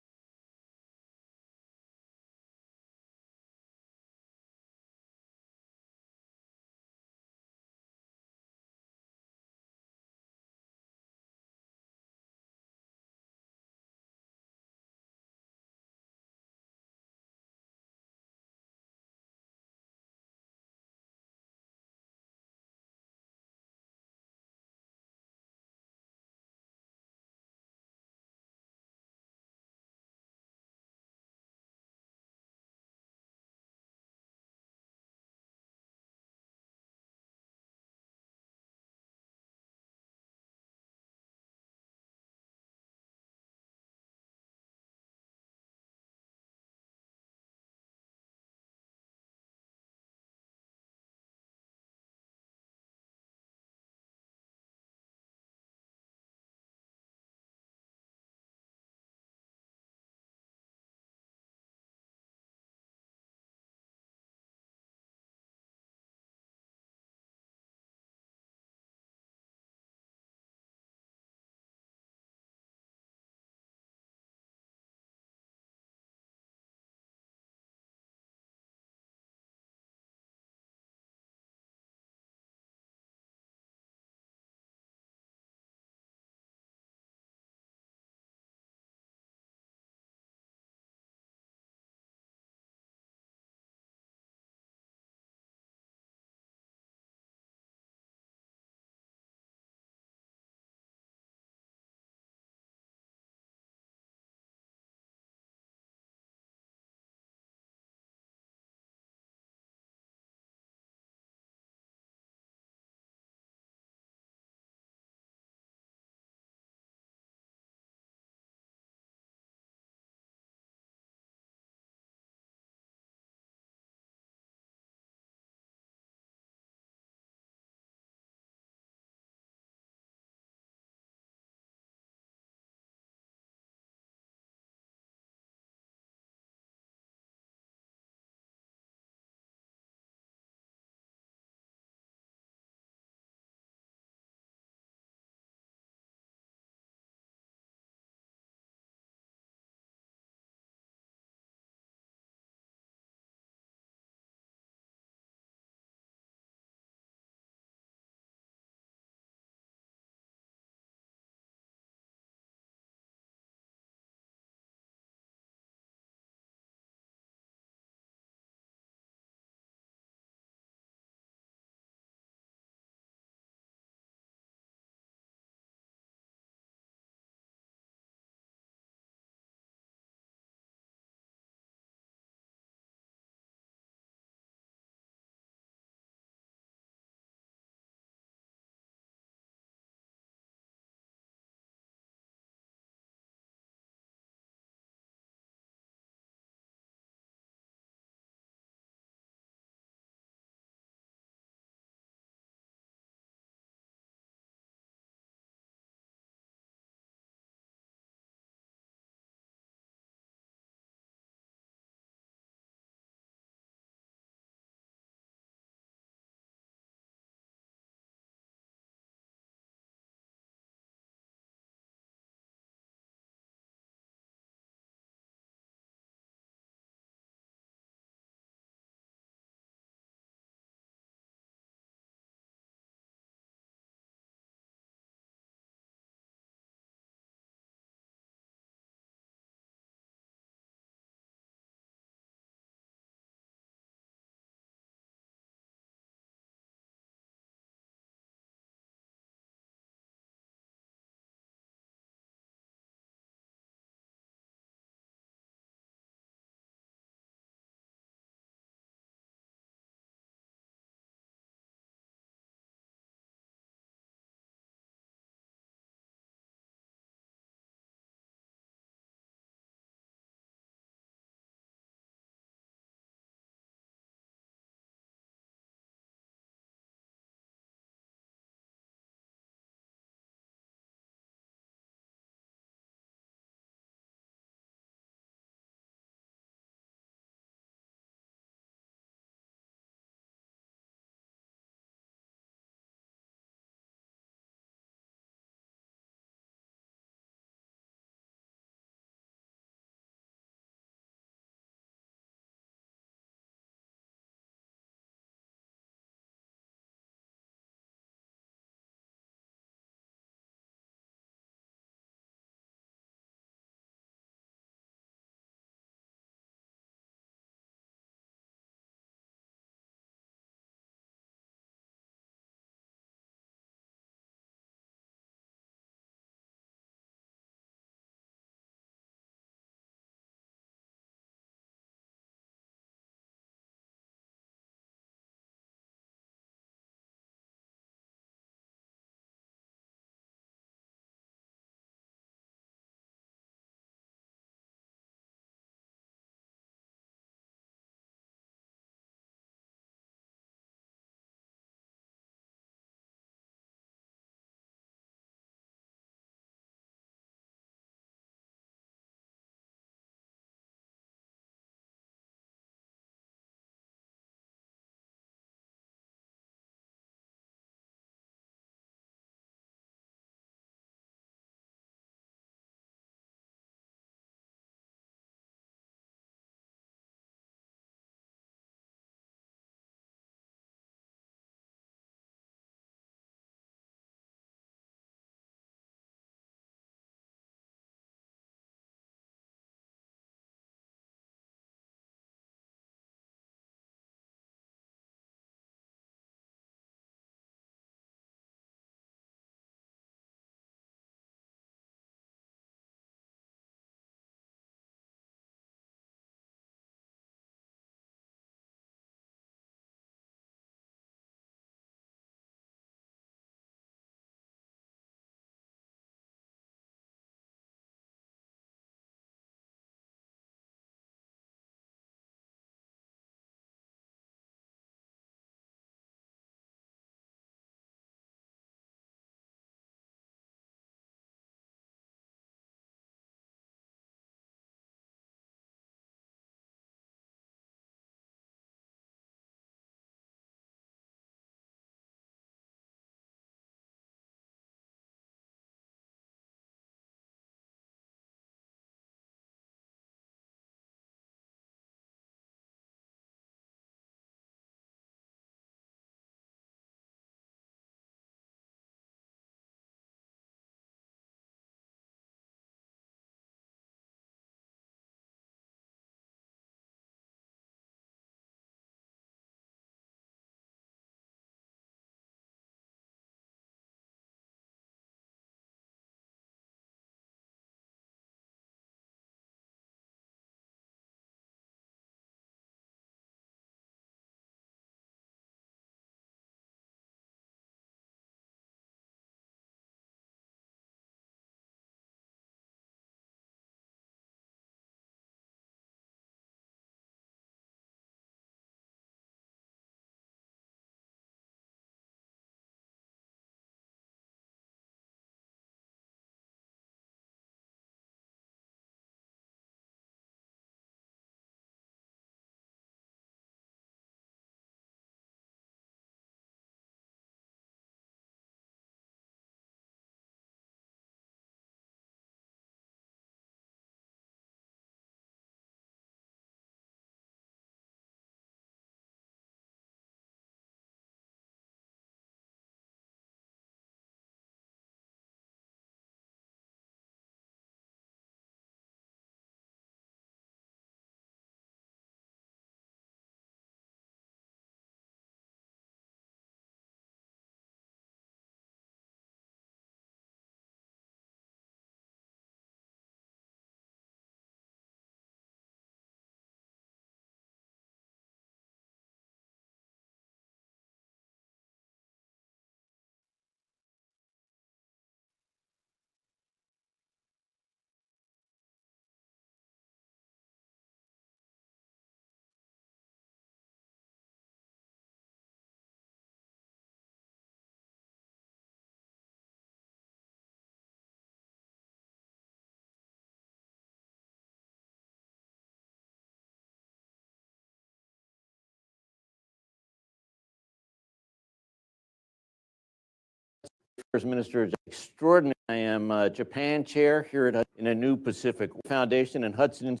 Minister Extraordinary. I am Japan Chair here at in a new Pacific Foundation and Hudson Institute.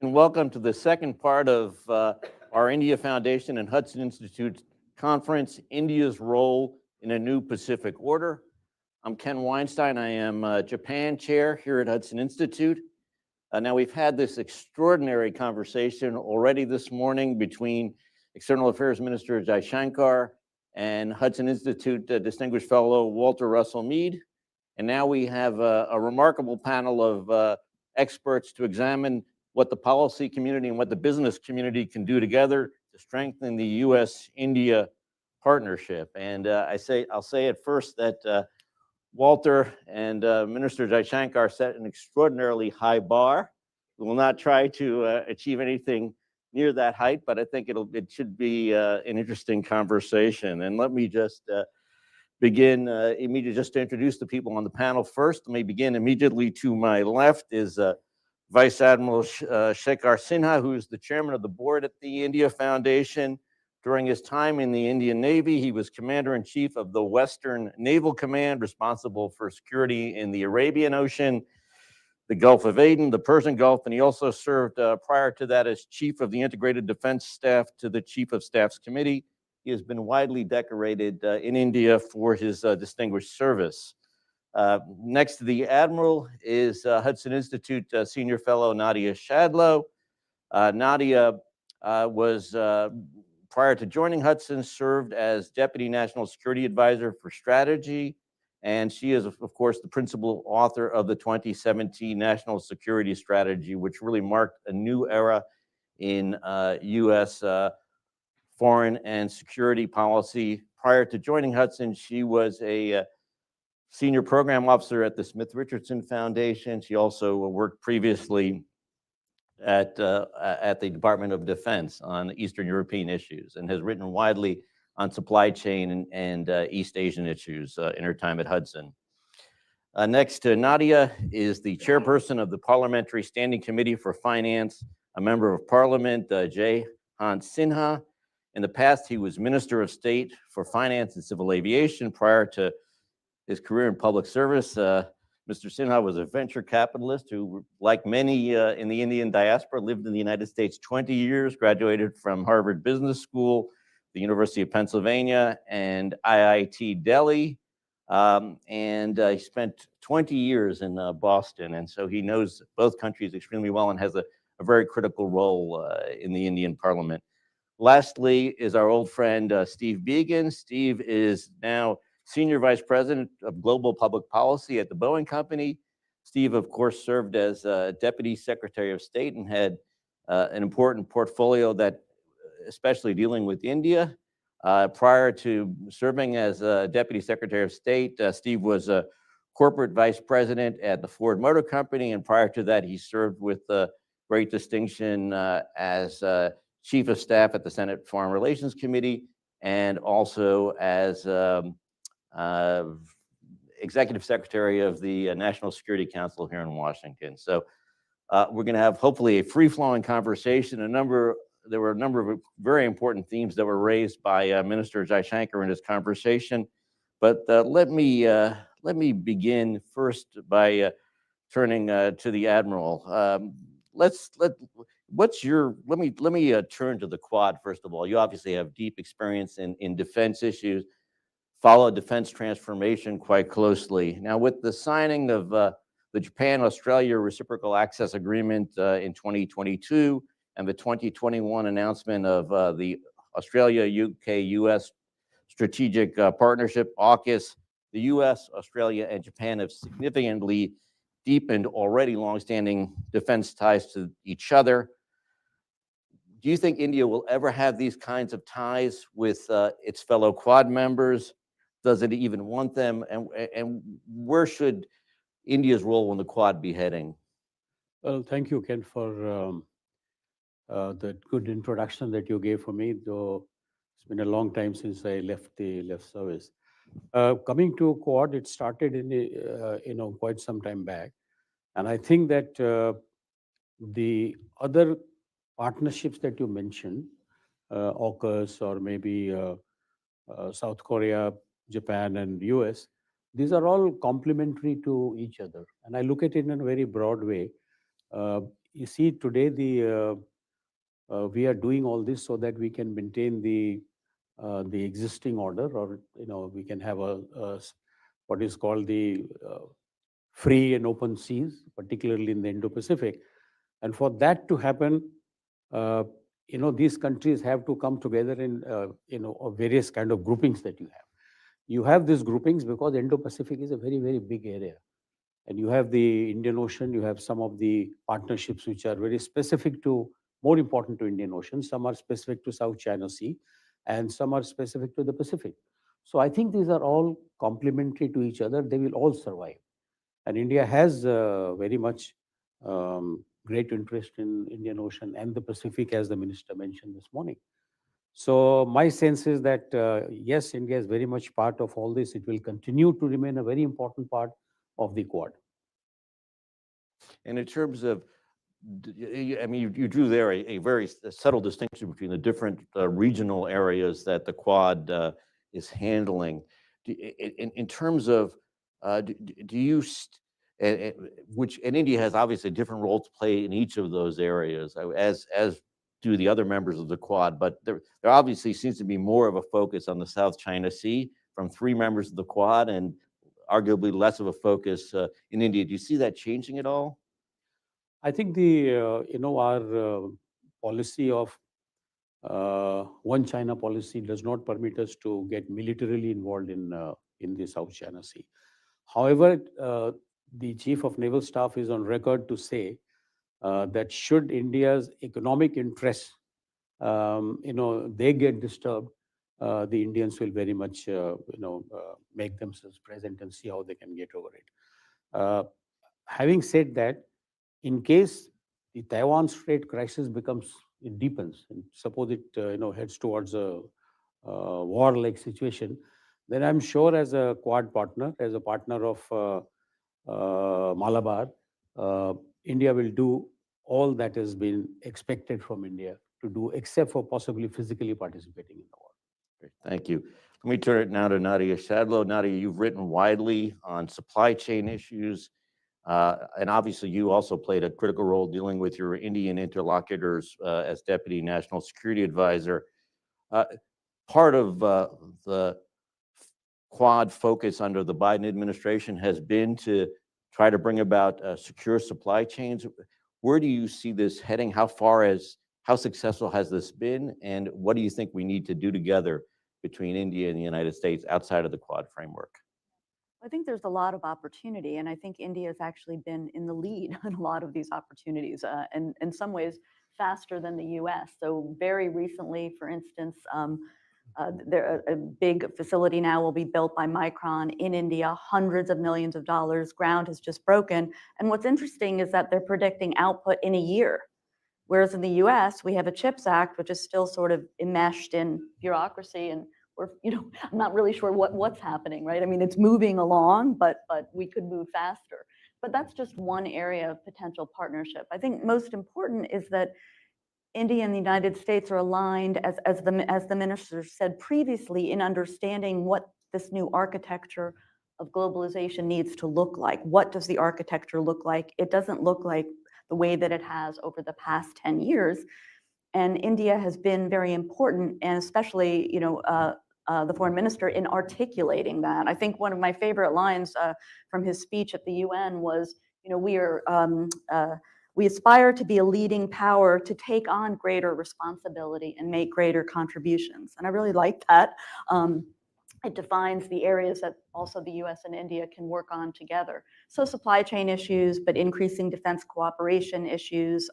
And welcome to the second part of our India Foundation and Hudson Institute conference, India's Role in a New Pacific Order. I'm Ken Weinstein. I am Japan Chair here at Hudson Institute. Now, we've had this extraordinary conversation already this morning between External Affairs Minister Jaishankar and Hudson Institute Distinguished Fellow Walter Russell Mead. And now we have a remarkable panel of experts to examine what the policy community and what the business community can do together to strengthen the U.S.-India partnership. And I'll say at first that Walter and Minister Jaishankar set an extraordinarily high bar. We will not try to achieve anything near that height, but I think it should be an interesting conversation. And let me just begin immediately just to introduce the people on the panel first. Let me begin immediately to my left is Vice Admiral Shekhar Sinha, who is the chairman of the board at the India Foundation. During his time in the Indian Navy, he was Commander-in-Chief of the Western Naval Command, responsible for security in the Arabian Ocean, the Gulf of Aden, the Persian Gulf, and he also served prior to that as Chief of the Integrated Defense Staff to the Chief of Staff's Committee. He has been widely decorated in India for his distinguished service. Next to the Admiral is Hudson Institute Senior Fellow Nadia Shadlow. Nadia was prior to joining Hudson, served as Deputy National Security Advisor for Strategy, and she is, of course, the principal author of the 2017 National Security Strategy, which really marked a new era in U.S. foreign and security policy. Prior to joining Hudson, she was a senior program officer at the Smith-Richardson Foundation. She also worked previously at the Department of Defense on Eastern European issues and has written widely on supply chain and East Asian issues in her time at Hudson. Next to Nadia is the chairperson of the Parliamentary Standing Committee for Finance, a member of Parliament, Jai Sinha. In the past, he was Minister of State for Finance and Civil Aviation. Prior to his career in public service, Mr. Sinha was a venture capitalist who, like many in the Indian diaspora, lived in the United States 20 years, graduated from Harvard Business School, the University of Pennsylvania, and IIT Delhi. He spent 20 years in Boston, and so he knows both countries extremely well and has a very critical role in the Indian Parliament. Lastly is our old friend, Steve Began. Steve is now Senior Vice President of Global Public Policy at the Boeing Company. Steve, of course, served as Deputy Secretary of State and had an important portfolio that, especially dealing with India. Prior to serving as Deputy Secretary of State, Steve was a corporate vice president at the Ford Motor Company, and prior to that, he served with great distinction as Chief of Staff at the Senate Foreign Relations Committee and also as Executive Secretary of the National Security Council here in Washington. So we're going to have hopefully a free-flowing conversation. There were a number of very important themes that were raised by Minister Jaishankar in his conversation. But let me begin first by turning to the Admiral. Let me turn to the Quad first of all. You obviously have deep experience in defense issues, follow defense transformation quite closely. Now, with the signing of the Japan-Australia Reciprocal Access Agreement in 2022 and the 2021 announcement of the Australia-UK-US Strategic Partnership, AUKUS, the US, Australia, and Japan have significantly deepened already longstanding defense ties to each other. Do you think India will ever have these kinds of ties with its fellow Quad members? Does it even want them? And where should India's role in the Quad be heading? Well, thank you, Ken, for the good introduction that you gave for me, though it's been a long time since I left service. Coming to Quad, it started in quite some time back, and I think that the other partnerships that you mentioned, AUKUS or maybe South Korea, Japan, and US, these are all complementary to each other. And I look at it in a very broad way. You see, today we are doing all this so that we can maintain the existing order, or we can have what is called the free and open seas, particularly in the Indo-Pacific. And for that to happen, these countries have to come together in various kind of groupings that you have. You have these groupings because Indo-Pacific is a very, very big area. And you have the Indian Ocean, you have some of the partnerships which are very specific to, more important to Indian Ocean. Some are specific to South China Sea, and some are specific to the Pacific. So I think these are all complementary to each other. They will all survive. And India has very much great interest in Indian Ocean and the Pacific, as the minister mentioned this morning. So my sense is that, yes, India is very much part of all this. It will continue to remain a very important part of the Quad. And in terms of, I mean, you drew there a very subtle distinction between the different regional areas that the Quad is handling. In terms of, do you, and India has obviously a different role to play in each of those areas, as do the other members of the Quad, but there obviously seems to be more of a focus on the South China Sea from 3 members of the Quad, and arguably less of a focus in India. Do you see that changing at all? I think the our policy of one China policy does not permit us to get militarily involved in the South China Sea. However, the Chief of Naval Staff is on record to say that should India's economic interests, they get disturbed, the Indians will very much, make themselves present and see how they can get over it. Having said that, in case the Taiwan Strait crisis it deepens, and suppose it heads towards a war-like situation, then I'm sure as a Quad partner, as a partner of Malabar, India will do all that has been expected from India to do, except for possibly physically participating in the war. Great, thank you. Let me turn it now to Nadia Shadlow. Nadia, you've written widely on supply chain issues, and obviously you also played a critical role dealing with your Indian interlocutors as Deputy National Security Advisor. Part of the Quad focus under the Biden administration has been to try to bring about secure supply chains. Where do you see this heading? How successful has this been? And what do you think we need to do together between India and the United States outside of the Quad framework? I think there's a lot of opportunity, and I think India has actually been in the lead in a lot of these opportunities, and in some ways faster than the U.S. So very recently, for instance, a big facility now will be built by Micron in India, hundreds of millions of dollars. Ground has just broken. And what's interesting is that they're predicting output in a year. Whereas in the US, we have a CHIPS Act, which is still sort of enmeshed in bureaucracy, and we're, I'm not really sure what's happening, right? I mean, it's moving along, but we could move faster. But that's just one area of potential partnership. I think most important is that India and the United States are aligned, as the minister said previously, in understanding what this new architecture of globalization needs to look like. What does the architecture look like? It doesn't look like the way that it has over the past 10 years. And India has been very important, and especially, the foreign minister, in articulating that. I think one of my favorite lines from his speech at the UN was, we aspire to be a leading power to take on greater responsibility and make greater contributions. And I really like that. It defines the areas that also the US and India can work on together. So supply chain issues, but increasing defense cooperation issues,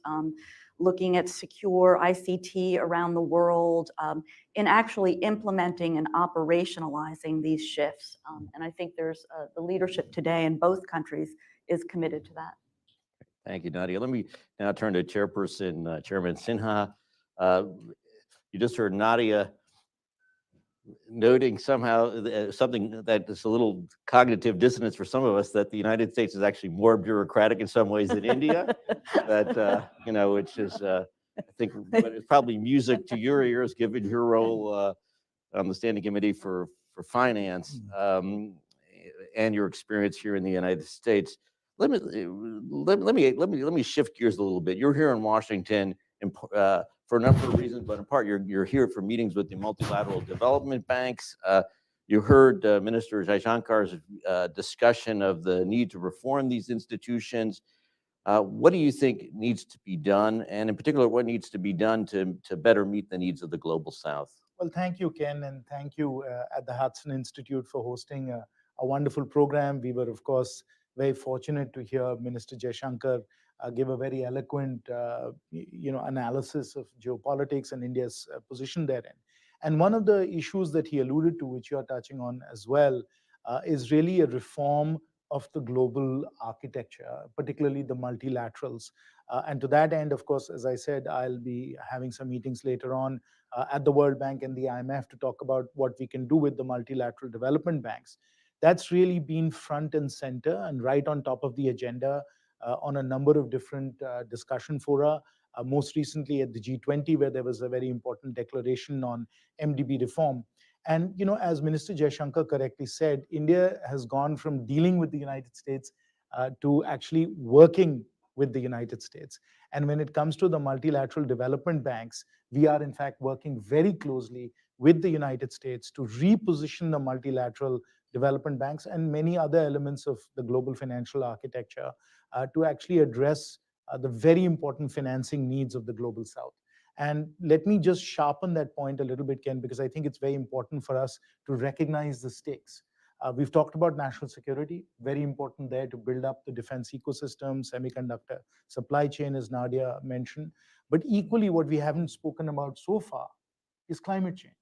looking at secure ICT around the world, in actually implementing and operationalizing these shifts. And I think there's the leadership today in both countries is committed to that. Thank you, Nadia. Let me now turn to Chairperson, Chairman Sinha. You just heard Nadia noting somehow something that is a little cognitive dissonance for some of us, that the United States is actually more bureaucratic in some ways than India. That, which is, I think, but it's probably music to your ears, given your role on the Standing Committee for Finance. and your experience here in the United States. Let me shift gears a little bit. You're here in Washington for a number of reasons, but in part you're here for meetings with the multilateral development banks. You heard Minister Jaishankar's discussion of the need to reform these institutions. What do you think needs to be done, and in particular, what needs to be done to better meet the needs of the Global South? Well, thank you, Ken, and thank you at the Hudson Institute for hosting a wonderful program. We were, of course, very fortunate to hear Minister Jaishankar give a very eloquent, analysis of geopolitics and India's position therein. And one of the issues that he alluded to, which you are touching on as well, is really a reform of the global architecture, particularly the multilaterals. And to that end, of course, as I said, I'll be having some meetings later on at the World Bank and the IMF to talk about what we can do with the multilateral development banks. That's really been front and center and right on top of the agenda on a number of different discussion fora. Most recently at the G20, where there was a very important declaration on MDB reform. And as Minister Jaishankar correctly said, India has gone from dealing with the United States to actually working with the United States. And when it comes to the multilateral development banks, we are in fact working very closely with the United States to reposition the multilateral development banks and many other elements of the global financial architecture to actually address the very important financing needs of the Global South. And let me just sharpen that point a little bit, Ken, because I think it's very important for us to recognize the stakes. We've talked about national security, very important there to build up the defense ecosystem, semiconductor supply chain, as Nadia mentioned. But equally, what we haven't spoken about so far is climate change.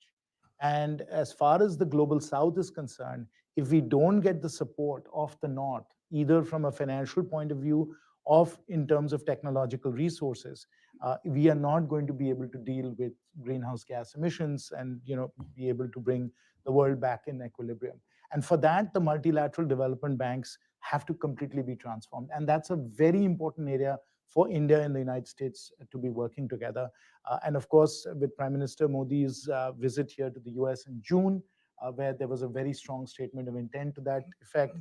And as far as the Global South is concerned, if we don't get the support of the North, either from a financial point of view or in terms of technological resources, we are not going to be able to deal with greenhouse gas emissions and be able to bring the world back in equilibrium. And for that, the multilateral development banks have to completely be transformed. And that's a very important area for India and the United States to be working together. And of course, with Prime Minister Modi's visit here to the US in June, where there was a very strong statement of intent to that effect.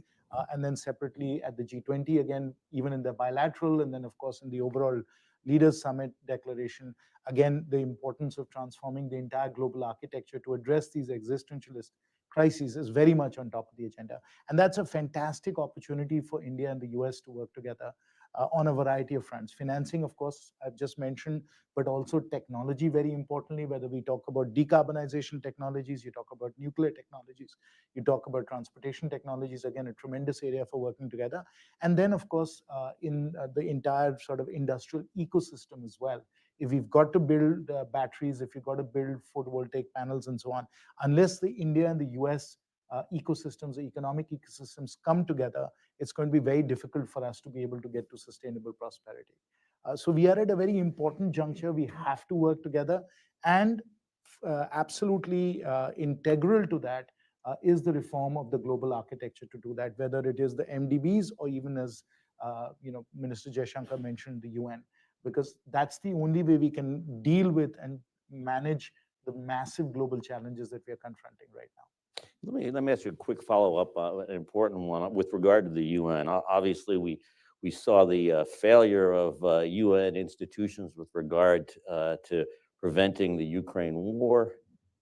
And then separately at the G20, again, even in the bilateral, and then of course in the overall Leaders Summit declaration, again, the importance of transforming the entire global architecture to address these existentialist crises is very much on top of the agenda. And that's a fantastic opportunity for India and the US to work together on a variety of fronts. Financing, of course, I've just mentioned, but also technology, very importantly, whether we talk about decarbonization technologies, you talk about nuclear technologies, you talk about transportation technologies, again, a tremendous area for working together. And then, of course, in the entire sort of industrial ecosystem as well. If we've got to build batteries, if you've got to build photovoltaic panels and so on, unless the India and the US ecosystems, the economic ecosystems come together, it's going to be very difficult for us to be able to get to sustainable prosperity. So we are at a very important juncture. We have to work together, and absolutely integral to that is the reform of the global architecture to do that, whether it is the MDBs or even as Minister Jaishankar mentioned, the UN, because that's the only way we can deal with and manage the massive global challenges that we are confronting right now. Let me ask you a quick follow-up, an important one with regard to the UN. Obviously, we saw the failure of UN institutions with regard to preventing the Ukraine war,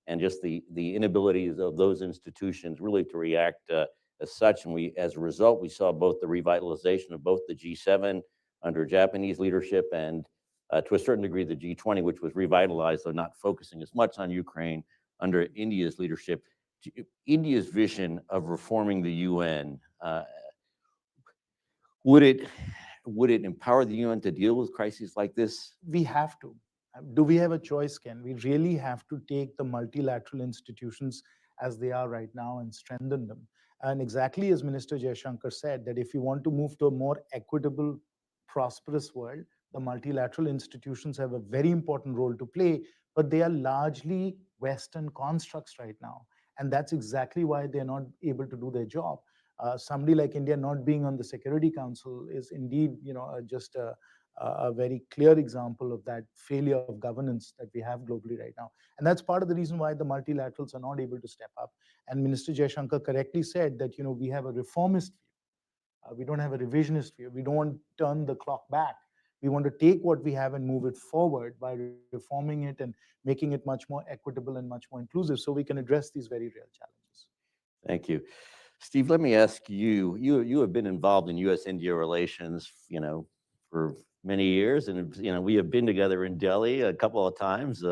and just the inabilities of those institutions really to react as such. And as a result, we saw both the revitalization of both the G7 under Japanese leadership and to a certain degree the G20, which was revitalized, though not focusing as much on Ukraine under India's leadership. India's vision of reforming the UN, would it empower the UN to deal with crises like this? We have to. Do we have a choice, Ken? We really have to take the multilateral institutions as they are right now and strengthen them. And exactly as Minister Jaishankar said, that if we want to move to a more equitable, prosperous world, the multilateral institutions have a very important role to play, but they are largely Western constructs right now. And that's exactly why they're not able to do their job. Somebody like India not being on the Security Council is indeed, just a a very clear example of that failure of governance that we have globally right now. And that's part of the reason why the multilaterals are not able to step up. And Minister Jaishankar correctly said that, we have a reformist view. We don't have a revisionist view. We don't want to turn the clock back. We want to take what we have and move it forward by reforming it and making it much more equitable and much more inclusive so we can address these very real challenges. Thank you. Steve, let me ask you, you have been involved in U.S.-India relations, for many years, and, we have been together in Delhi a couple of times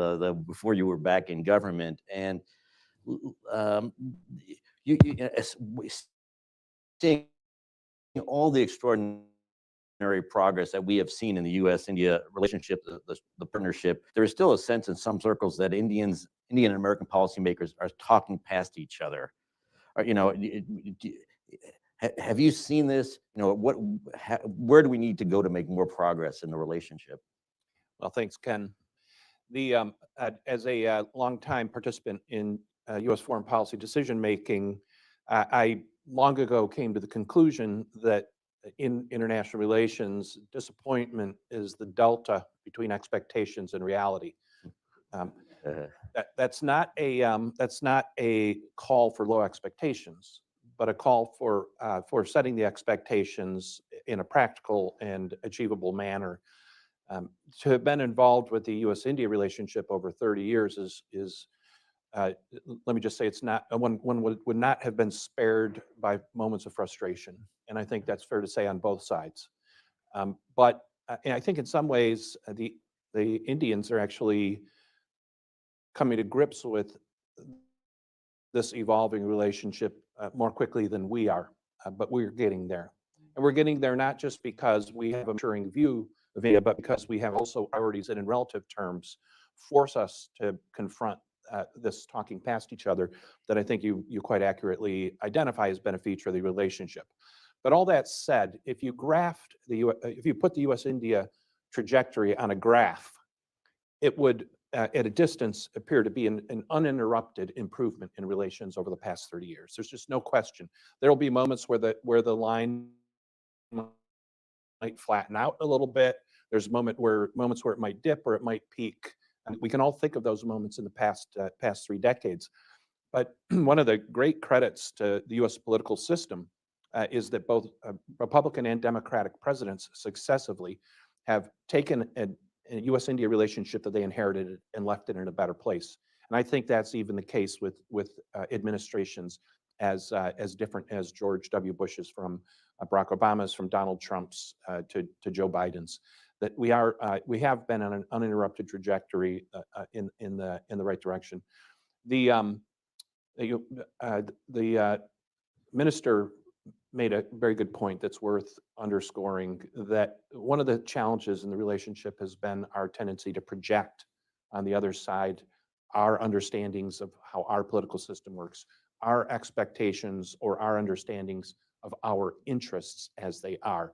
before you were back in government. And seeing all the extraordinary progress that we have seen in the U.S.-India relationship, the partnership, there is still a sense in some circles that Indian and American policymakers are talking past each other. Have you seen this? Where do we need to go to make more progress in the relationship? Well, thanks, Ken. As a longtime participant in U.S. foreign policy decision-making, I long ago came to the conclusion that in international relations, disappointment is the delta between expectations and reality. That's not a call for low expectations, but a call for setting the expectations in a practical and achievable manner. To have been involved with the U.S.-India relationship over 30 years is let me just say, it's not one would not have been spared by moments of frustration, and I think that's fair to say on both sides. But I think in some ways the Indians are actually coming to grips with this evolving relationship more quickly than we are, but we're getting there. And we're getting there not just because we have a maturing view of India, but because we have also priorities that in relative terms force us to confront this talking past each other that I think you quite accurately identify as been a feature of the relationship. But all that said, if you put the U.S.-India trajectory on a graph, it would at a distance appear to be an uninterrupted improvement in relations over the past 30 years. There's just no question. There will be moments where the line might flatten out a little bit. There's moments where it might dip or it might peak. And we can all think of those moments in the past 3 decades. But one of the great credits to the U.S. political system is that both Republican and Democratic presidents successively have taken a U.S.-India relationship that they inherited and left it in a better place. And I think that's even the case with administrations as different as George W. Bush's, from Barack Obama's, from Donald Trump's to Joe Biden's. That we have been on an uninterrupted trajectory in the right direction. The minister made a very good point that's worth underscoring, that one of the challenges in the relationship has been our tendency to project on the other side our understandings of how our political system works, our expectations or our understandings of our interests as they are,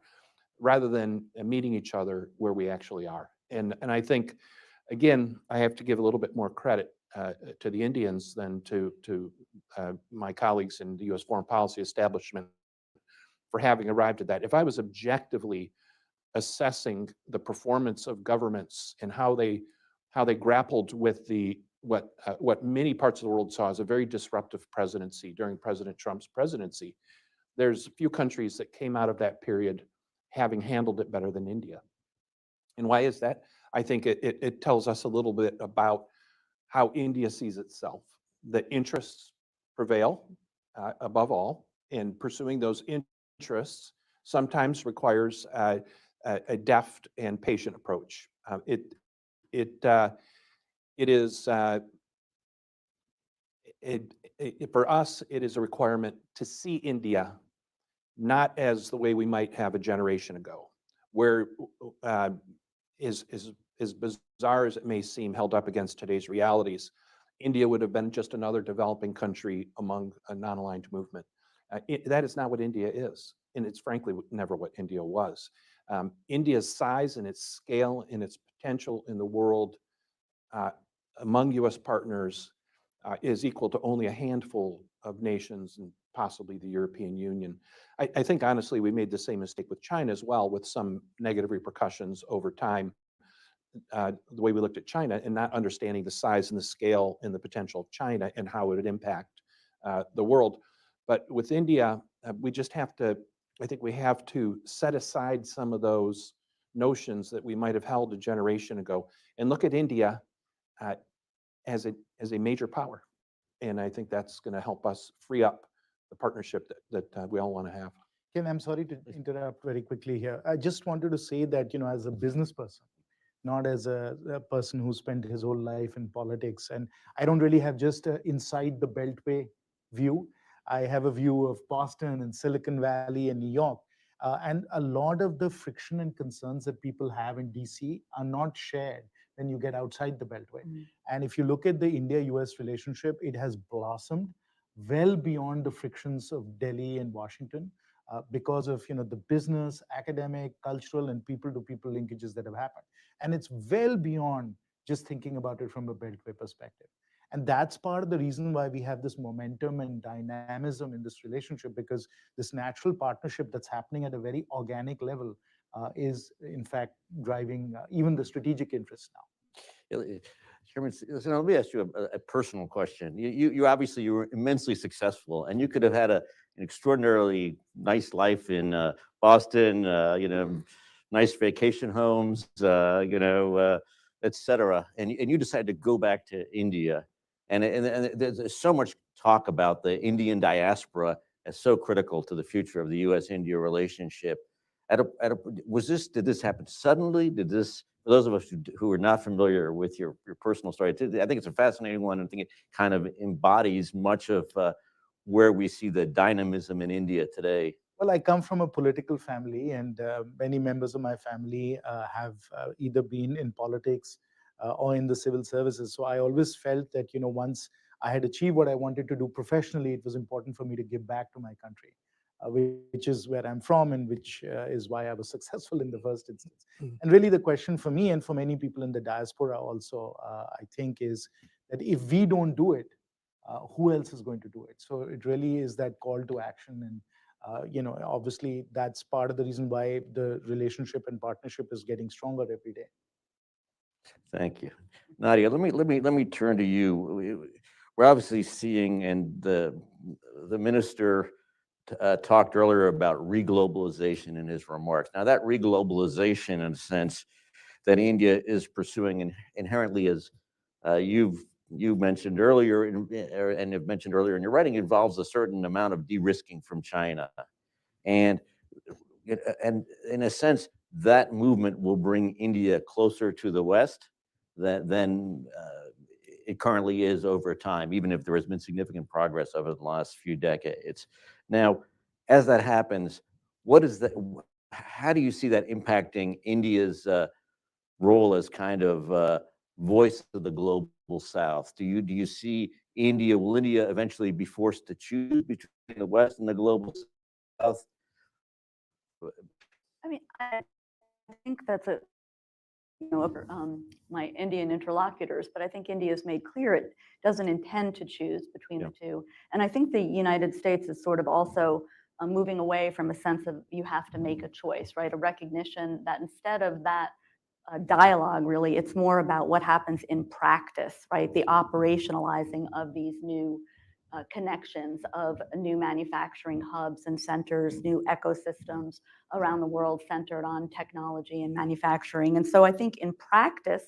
rather than meeting each other where we actually are. And I think, again, I have to give a little bit more credit to the Indians than to my colleagues in the U.S. foreign policy establishment for having arrived at that. If I was objectively assessing the performance of governments and how they grappled with what many parts of the world saw as a very disruptive presidency during President Trump's presidency, there's a few countries that came out of that period having handled it better than India. And why is that? I think it tells us a little bit about how India sees itself. The interests prevail above all, and pursuing those interests sometimes requires a deft and patient approach. For us, it is a requirement to see India not as the way we might have a generation ago, where as bizarre as it may seem, held up against today's realities, India would have been just another developing country among a non-aligned movement. That is not what India is, and it's frankly never what India was. India's size and its scale and its potential in the world among U.S. partners is equal to only a handful of nations and possibly the European Union. I think honestly, we made the same mistake with China as well, with some negative repercussions over time. The way we looked at China and not understanding the size and the scale and the potential of China and how it would impact the world. But with India, we just have to, I think we have to set aside some of those notions that we might have held a generation ago and look at India as a major power. And I think that's going to help us free up the partnership that we all want to have. Ken, I'm sorry to interrupt very quickly here. I just wanted to say that, as a business person, not as a person who spent his whole life in politics, and I don't really have just a inside the Beltway view. I have a view of Boston and Silicon Valley and New York. And a lot of the friction and concerns that people have in DC are not shared when you get outside the Beltway. And if you look at the India-US relationship, it has blossomed well beyond the frictions of Delhi and Washington because of the business, academic, cultural, and people-to-people linkages that have happened. And it's well beyond just thinking about it from a Beltway perspective. And that's part of the reason why we have this momentum and dynamism in this relationship, because this natural partnership that's happening at a very organic level is, in fact, driving even the strategic interest now. Chairman, so let me ask you a personal question. You obviously, you were immensely successful, and you could have had an extraordinarily nice life in Boston, nice vacation homes, et cetera. And you decided to go back to India. And there's so much talk about the Indian diaspora as so critical to the future of the U.S.-India relationship. Did this happen suddenly? For those of us who are not familiar with your personal story, I think it's a fascinating one. I think it kind of embodies much of where we see the dynamism in India today. Well, I come from a political family, and many members of my family have either been in politics or in the civil services. So I always felt that, once I had achieved what I wanted to do professionally, it was important for me to give back to my country, which is where I'm from, and which is why I was successful in the first instance. And really the question for me and for many people in the diaspora also, I think, is that if we don't do it, who else is going to do it? So it really is that call to action. And obviously that's part of the reason why the relationship and partnership is getting stronger every day. Thank you. Nadia, let me turn to you. We're obviously seeing, and the minister talked earlier about reglobalization in his remarks. Now that reglobalization, in a sense, that India is pursuing inherently, as you mentioned earlier, and have mentioned earlier in your writing, involves a certain amount of de-risking from China. And in a sense, that movement will bring India closer to the West than it currently is over time, even if there has been significant progress over the last few decades. Now, as that happens, how do you see that impacting India's role as kind of voice of the global South? Do you see will India eventually be forced to choose between the West and the global South? I mean, I think that's my Indian interlocutors, but I think India has made clear it doesn't intend to choose between the two. And I think the United States is sort of also moving away from a sense of you have to make a choice, right? A recognition that instead of that dialogue, really, it's more about what happens in practice, right? The operationalizing of these new connections of new manufacturing hubs and centers, new ecosystems around the world centered on technology and manufacturing. And so I think in practice,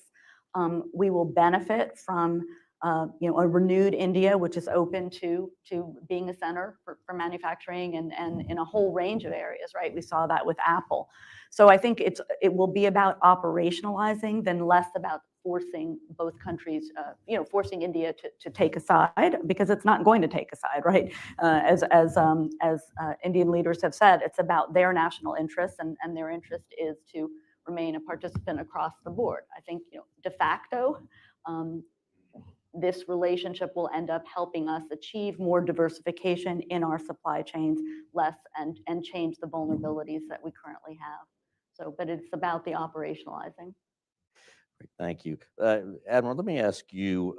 we will benefit from a renewed India, which is open to being a center for manufacturing and in a whole range of areas, right? We saw that with Apple. So I think it will be about operationalizing than less about forcing both countries, forcing India to take a side, because it's not going to take a side, right? As Indian leaders have said, it's about their national interests, and their interest is to remain a participant across the board. I think, de facto, this relationship will end up helping us achieve more diversification in our supply chains, and change the vulnerabilities that we currently have. So, but it's about the operationalizing. Thank you. Admiral, let me ask you,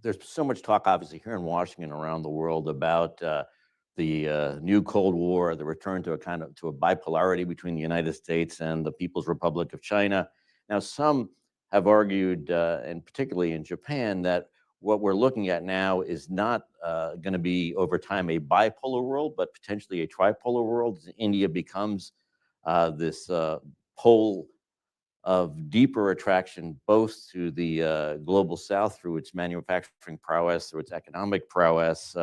there's so much talk, obviously, here in Washington, around the world about the new Cold War, the return to a bipolarity between the United States and the People's Republic of China. Now, some have argued, and particularly in Japan, that what we're looking at now is not going to be over time a bipolar world, but potentially a tripolar world. India becomes this pole of deeper attraction, both to the global South through its manufacturing prowess, through its economic prowess.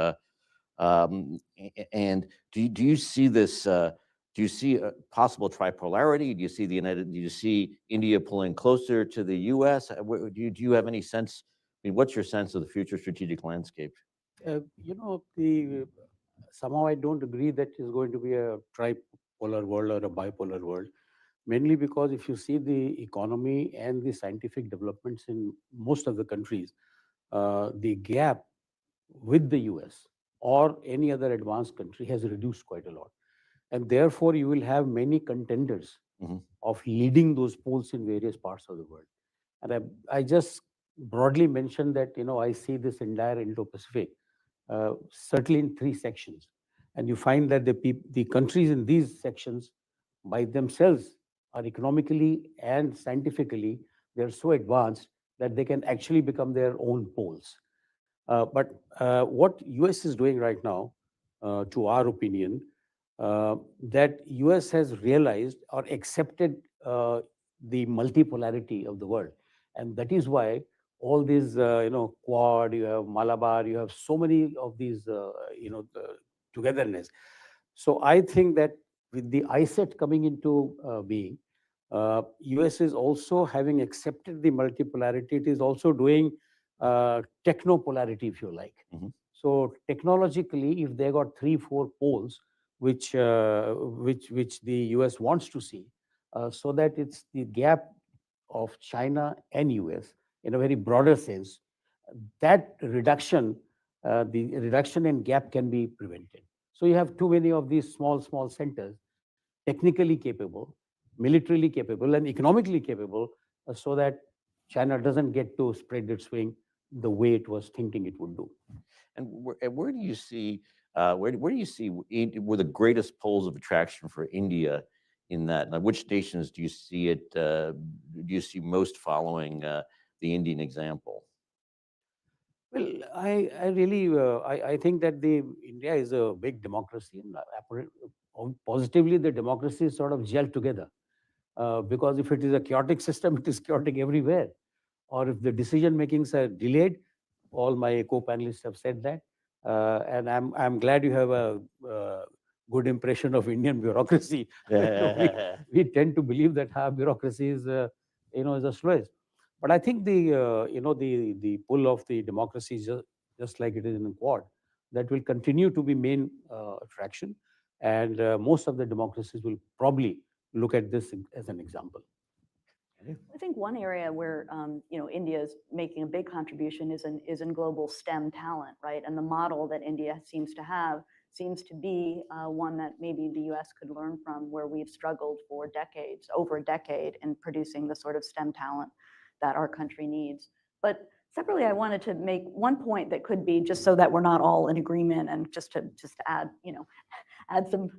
And do you see this? Do you see a possible tripolarity? Do you see India pulling closer to the U.S.? Do you have any sense? I mean, what's your sense of the future strategic landscape? Somehow I don't agree that it's going to be a tripolar world or a bipolar world. Mainly because if you see the economy and the scientific developments in most of the countries, the gap with the US or any other advanced country has reduced quite a lot. And therefore, you will have many contenders of leading those poles in various parts of the world. And I just broadly mentioned that, I see this entire Indo-Pacific, certainly in 3 sections. And you find that the countries in these sections by themselves are economically and scientifically, they're so advanced that they can actually become their own poles. But what US is doing right now, to our opinion, that US has realized or accepted the multipolarity of the world. And that is why all these, Quad, you have Malabar, you have so many of these, togetherness. So I think that with the ISET coming into being, US is also having accepted the multipolarity. It is also doing technopolarity, if you like. So technologically, if they got 3-4 poles, which the US wants to see, so that it's the gap of China and US in a very broader sense, that reduction, the reduction in gap can be prevented. So you have too many of these small centers, technically capable, militarily capable, and economically capable, so that China doesn't get to spread its wing the way it was thinking it would do. And where do you see where do you see were the greatest poles of attraction for India in that? Like, which nations do you see it? Do you see most following the Indian example? Well, I really I think that India is a big democracy, and positively the democracy is sort of gelled together. Because if it is a chaotic system, it is chaotic everywhere. Or if the decision makings are delayed, all my co-panelists have said that, and I'm glad you have a good impression of Indian bureaucracy. We tend to believe that our bureaucracy is is the slowest. But I think the pull of the democracy is just like it is in the Quad, that will continue to be main attraction, and most of the democracies will probably look at this as an example. I think one area where India is making a big contribution is in global STEM talent, right? And the model that India seems to have seems to be one that maybe the US could learn from, where we've struggled for decades, over a decade, in producing the sort of STEM talent that our country needs. But separately, I wanted to make one point that could be, just so that we're not all in agreement, and just to add, add some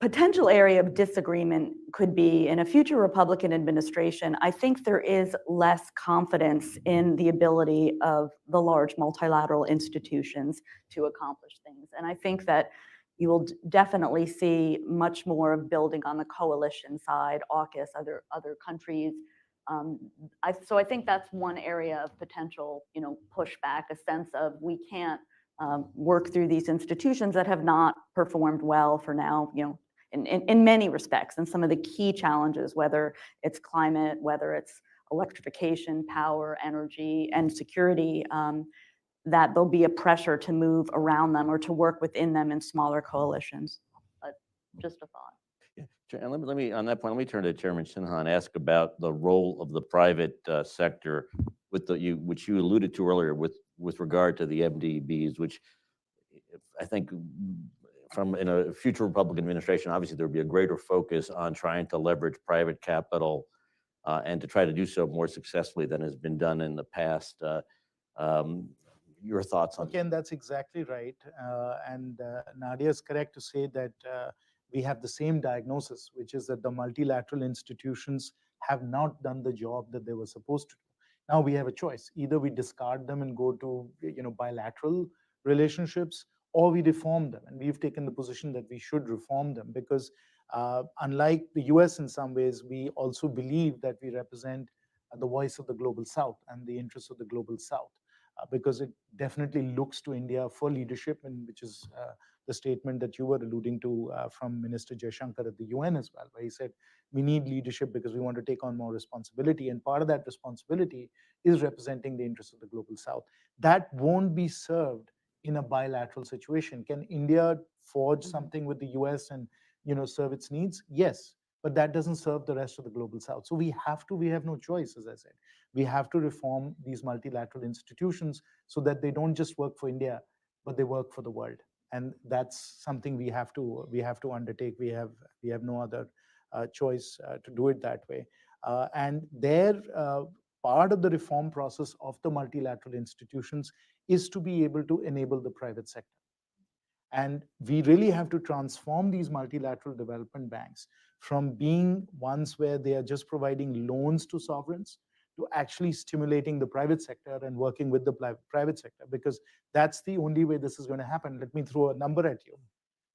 potential area of disagreement could be in a future Republican administration. I think there is less confidence in the ability of the large multilateral institutions to accomplish things. And I think that you will definitely see much more of building on the coalition side, AUKUS, other countries. So I think that's one area of potential, pushback, a sense of we can't work through these institutions that have not performed well for now, in many respects, and some of the key challenges, whether it's climate, whether it's electrification, power, energy, and security, that there'll be a pressure to move around them or to work within them in smaller coalitions. Just a thought. Yeah. And let me on that point, let me turn to Chairman Sinha and ask about the role of the private sector with which you alluded to earlier with regard to the MDBs, which I think in a future Republican administration, obviously there would be a greater focus on trying to leverage private capital and to try to do so more successfully than has been done in the past. Your thoughts on Okay, and that's exactly right. And Nadia is correct to say that we have the same diagnosis, which is that the multilateral institutions have not done the job that they were supposed to do. Now we have a choice. Either we discard them and go to bilateral relationships, or we reform them. And we've taken the position that we should reform them because unlike the US in some ways, we also believe that we represent the voice of the global South and the interests of the global South. Because it definitely looks to India for leadership, and which is the statement that you were alluding to from Minister Jaishankar at the UN as well, where he said we need leadership because we want to take on more responsibility, and part of that responsibility is representing the interests of the global South. That won't be served in a bilateral situation. Can India forge something with the US and serve its needs? Yes, but that doesn't serve the rest of the global South. So we have no choice, as I said. We have to reform these multilateral institutions so that they don't just work for India, but they work for the world. And that's something we have to undertake. We have no other choice to do it that way. And part of the reform process of the multilateral institutions is to be able to enable the private sector. And we really have to transform these multilateral development banks from being ones where they are just providing loans to sovereigns to actually stimulating the private sector and working with the private sector, because that's the only way this is going to happen. Let me throw a number at you.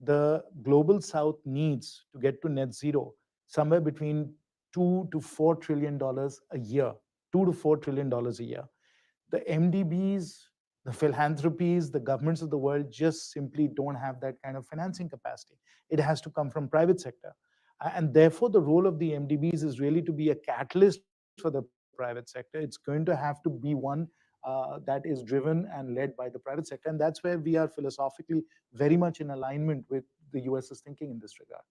The global South needs to get to net zero somewhere between $2 to $4 trillion a year. $2 to $4 trillion a year. The MDBs, the philanthropies, the governments of the world just simply don't have that kind of financing capacity. It has to come from private sector. And therefore, the role of the MDBs is really to be a catalyst for the private sector. It's going to have to be one that is driven and led by the private sector. And that's where we are philosophically very much in alignment with the US's thinking in this regard.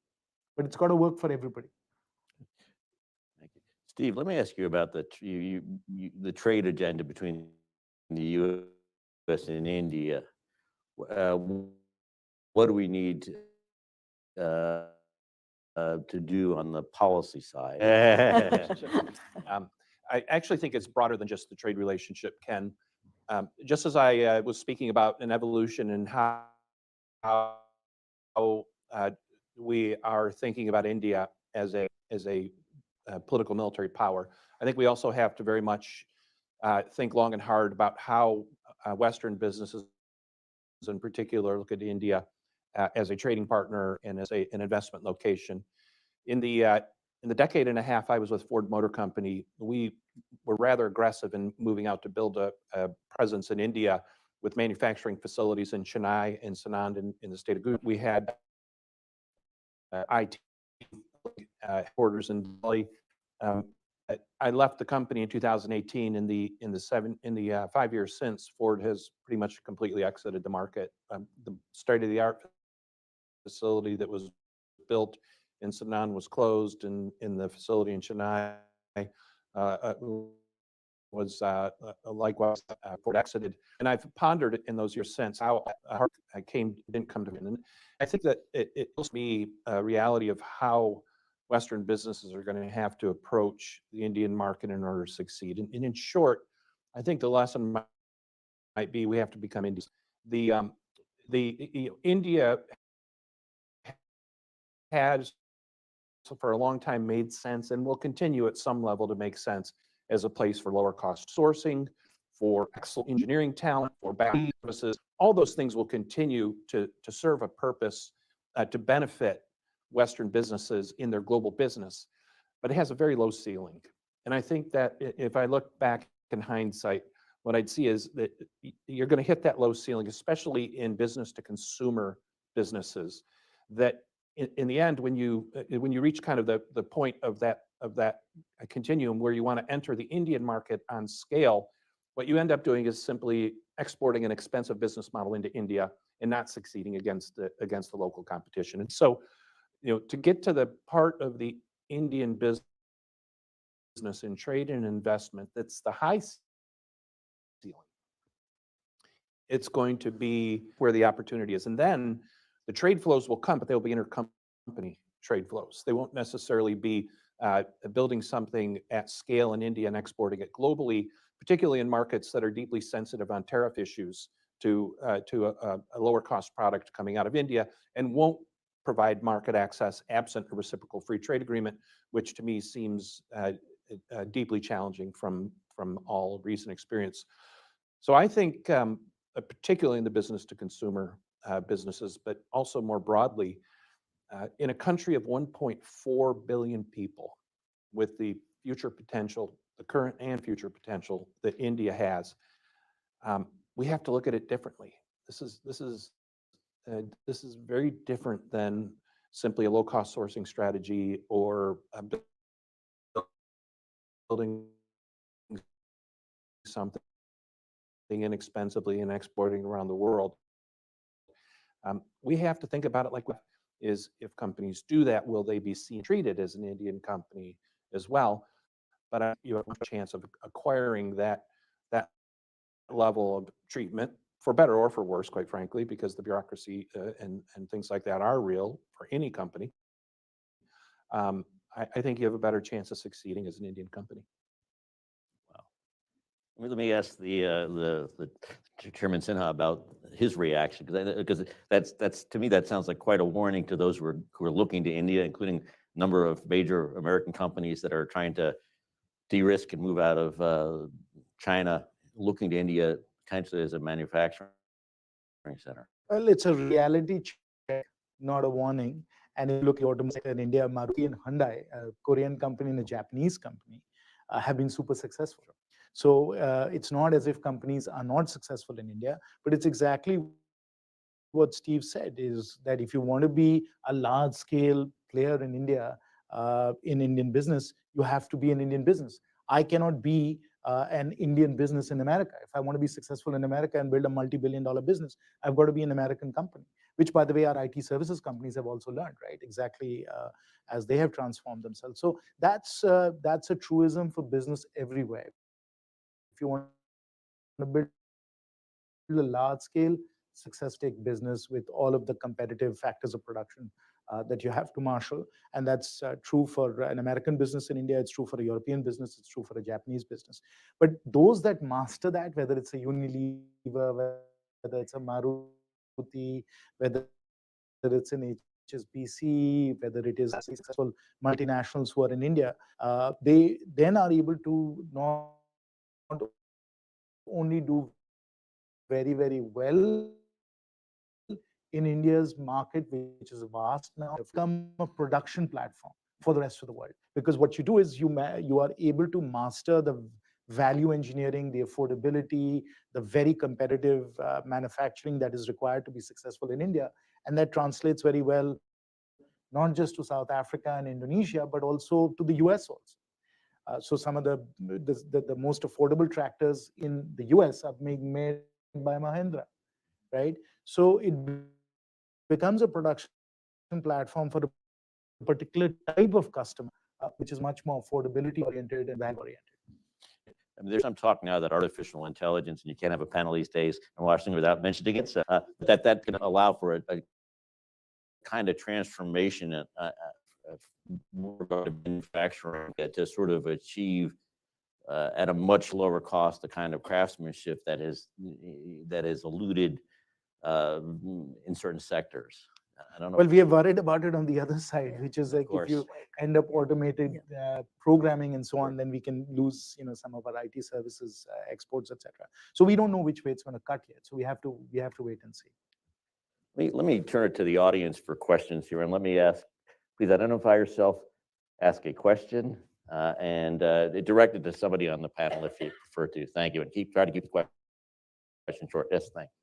But it's got to work for everybody. Thank you. Steve, let me ask you about the trade agenda between the U.S. and India. What do we need to do on the policy side? I actually think it's broader than just the trade relationship, Ken. Just as I was speaking about an evolution and how we are thinking about India as a political military power, I think we also have to very much think long and hard about how Western businesses in particular look at India as a trading partner and as an investment location. In the decade and a half I was with Ford Motor Company, we were rather aggressive in moving out to build a presence in India with manufacturing facilities in Chennai and Sanand in the state of Gujarat. We had IT headquarters in Delhi. I left the company in 2018. In the 5 years since, Ford has pretty much completely exited the market. The state-of-the-art facility that was built in Sanand was closed, and in the facility in Chennai was likewise Ford exited. And I've pondered in those years since how I didn't come to it. And I think that it tells me a reality of how Western businesses are going to have to approach the Indian market in order to succeed. And in short, I think the lesson might be we have to become Indians. India has for a long time made sense and will continue at some level to make sense as a place for lower cost sourcing, for excellent engineering talent, for back services. All those things will continue to serve a purpose to benefit Western businesses in their global business, but it has a very low ceiling. And I think that if I look back in hindsight, what I'd see is that you're going to hit that low ceiling, especially in business to consumer businesses, that in the end, when you reach kind of the point of that continuum where you want to enter the Indian market on scale, what you end up doing is simply exporting an expensive business model into India and not succeeding against the local competition. And so, to get to the part of the Indian business in trade and investment that's the high ceiling, it's going to be where the opportunity is. And then the trade flows will come, but they'll be intercompany trade flows. They won't necessarily be building something at scale in India and exporting it globally, particularly in markets that are deeply sensitive on tariff issues to a lower cost product coming out of India, and won't provide market access absent a reciprocal free trade agreement, which to me seems deeply challenging from all recent experience. So I think, particularly in the business to consumer businesses, but also more broadly, in a country of 1.4 billion people, with the future potential, the current and future potential that India has, we have to look at it differently. This is very different than simply a low-cost sourcing strategy or building something inexpensively and exporting around the world. We have to think about it like, is if companies do that, will they be seen treated as an Indian company as well? But you have a chance of acquiring that level of treatment, for better or for worse, quite frankly, because the bureaucracy and things like that are real for any company. I think you have a better chance of succeeding as an Indian company. Let me ask the Chairman Sinha about his reaction, because that's to me that sounds like quite a warning to those who are looking to India, including a number of major American companies that are trying to de-risk and move out of China, looking to India potentially as a manufacturing center. Well, it's a reality check, not a warning. And if you look at the automotive sector in India, Maruti and Hyundai, a Korean company and a Japanese company, have been super successful. So it's not as if companies are not successful in India, but it's exactly what Steve said, is that if you want to be a large-scale player in India, in Indian business, you have to be an Indian business. I cannot be an Indian business in America. If I want to be successful in America and build a multi-billion-dollar business, I've got to be an American company, which, by the way, our IT services companies have also learned, right? Exactly as they have transformed themselves. So that's a truism for business everywhere. If you want to build a large-scale, success-take business with all of the competitive factors of production that you have to marshal, and that's true for an American business in India, it's true for a European business, it's true for a Japanese business. But those that master that, whether it's a Unilever, whether it's a Maruti, whether it's an HSBC, whether it is successful multinationals who are in India, they then are able to not only do very, very well in India's market, which is vast now, become a production platform for the rest of the world. Because what you do is you are able to master the value engineering, the affordability, the very competitive manufacturing that is required to be successful in India. And that translates very well, not just to South Africa and Indonesia, but also to the US also. So some of the most affordable tractors in the US are being made by Mahindra, right? So it becomes a production platform for a particular type of customer, which is much more affordability oriented and value oriented. I mean, there's some talk now that artificial intelligence, and you can't have a panel these days and watch them without mentioning it, so, that can allow for a kind of transformation of more manufacturing to sort of achieve at a much lower cost the kind of craftsmanship that is eluded in certain sectors. I don't know. Well, we are worried about it on the other side, which is like if you end up automated programming and so on, then we can lose, some of our IT services, exports, etc. So we don't know which way it's going to cut yet. So we have to wait and see. Let me turn it to the audience for questions here, and let me ask, please identify yourself, ask a question, and direct it to somebody on the panel if you prefer to. Thank you, and try to keep the question short. Yes, thank you.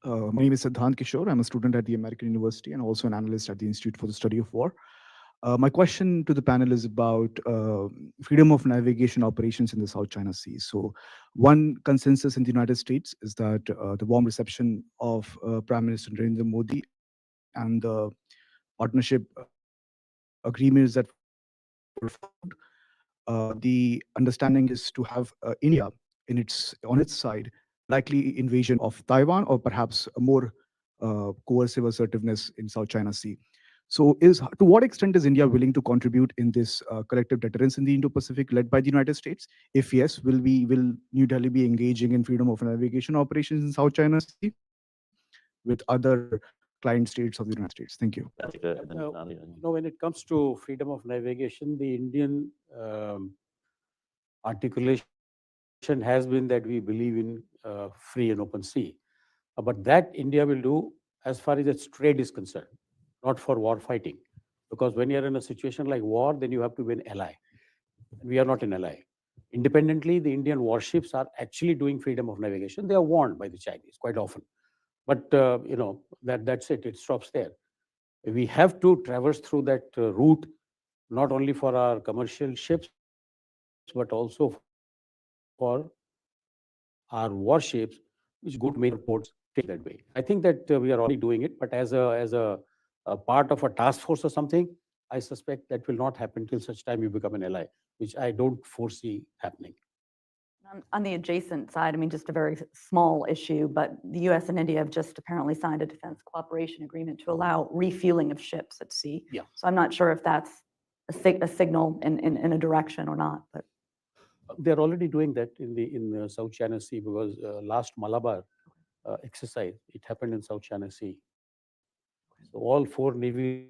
My name is Siddhant Kishore. I'm a student at the American University and also an analyst at the Institute for the Study of War. My question to the panel is about freedom of navigation operations in the South China Sea. So one consensus in the United States is that the warm reception of Prime Minister Narendra Modi and the partnership agreements that were found, the understanding is to have India on its side likely invasion of Taiwan, or perhaps a more coercive assertiveness in South China Sea. So to what extent is India willing to contribute in this collective deterrence in the Indo-Pacific led by the United States? If yes, will New Delhi be engaging in freedom of navigation operations in South China Sea with other client states of the United States? Thank you. That's good. And then No, Nani, when it comes to freedom of navigation, the Indian articulation has been that we believe in free and open sea. But that India will do as far as its trade is concerned, not for war fighting. Because when you're in a situation like war, then you have to be an ally. We are not an ally. Independently, the Indian warships are actually doing freedom of navigation. They are warned by the Chinese quite often. But that's it. It stops there. We have to traverse through that route, not only for our commercial ships, but also for our warships, which go to major ports take that way. I think that we are already doing it, but as a part of a task force or something, I suspect that will not happen till such time you become an ally, which I don't foresee happening. On the adjacent side, I mean, just a very small issue, but the US and India have just apparently signed a defense cooperation agreement to allow refueling of ships at sea. Yeah. So I'm not sure if that's a signal in a direction or not, but. They're already doing that in the South China Sea, because last Malabar exercise, it happened in South China Sea. So all four navies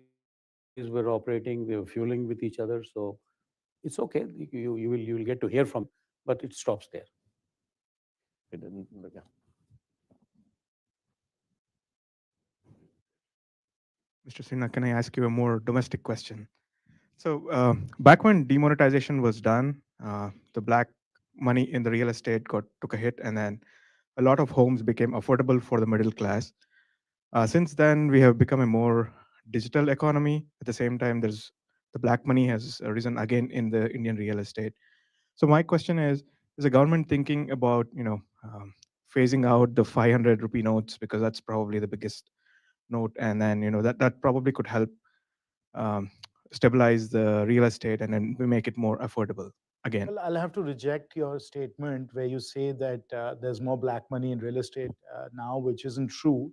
were operating, they were fueling with each other. So it's okay. You will get to hear from, but it stops there. it didn't- yeah. Mr. Sinha, can I ask you a more domestic question? So back when demonetization was done, the black money in the real estate took a hit, and then a lot of homes became affordable for the middle class. Since then, we have become a more digital economy. At the same time, the black money has risen again in the Indian real estate. So my question is the government thinking about phasing out the 500 rupee notes, because that's probably the biggest note, and then that probably could help stabilize the real estate, and then we make it more affordable again? Well, I'll have to reject your statement where you say that there's more black money in real estate now, which isn't true,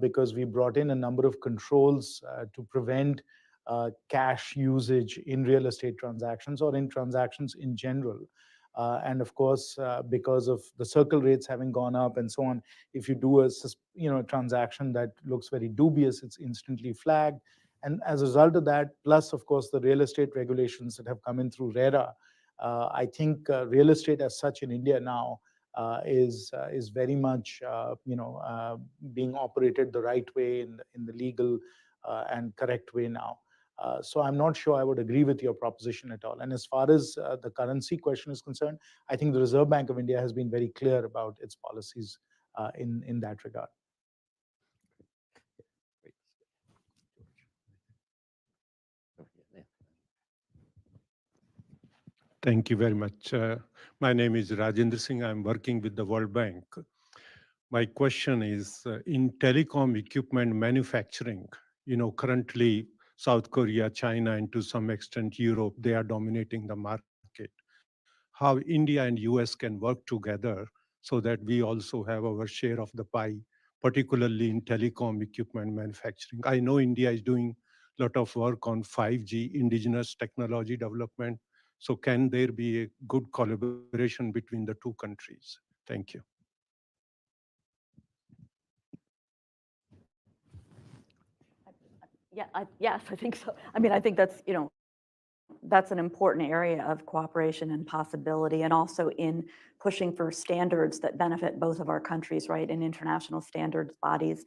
because we brought in a number of controls to prevent cash usage in real estate transactions or in transactions in general. And of course, because of the circle rates having gone up and so on, if you do a transaction that looks very dubious, it's instantly flagged. And as a result of that, plus of course the real estate regulations that have come in through RERA, I think real estate as such in India now is very much being operated the right way in the legal and correct way now. So I'm not sure I would agree with your proposition at all. And as far as the currency question is concerned, I think the Reserve Bank of India has been very clear about its policies in that regard. Thank you very much. My name is Rajendra Singh. I'm working with the World Bank. My question is, in telecom equipment manufacturing, currently South Korea, China, and to some extent Europe, they are dominating the market. How India and US can work together so that we also have our share of the pie, particularly in telecom equipment manufacturing. I know India is doing a lot of work on 5G indigenous technology development. So can there be a good collaboration between the two countries? Thank you. Yeah, yes, I think so. I mean, I think that's an important area of cooperation and possibility, and also in pushing for standards that benefit both of our countries, right, in international standards bodies.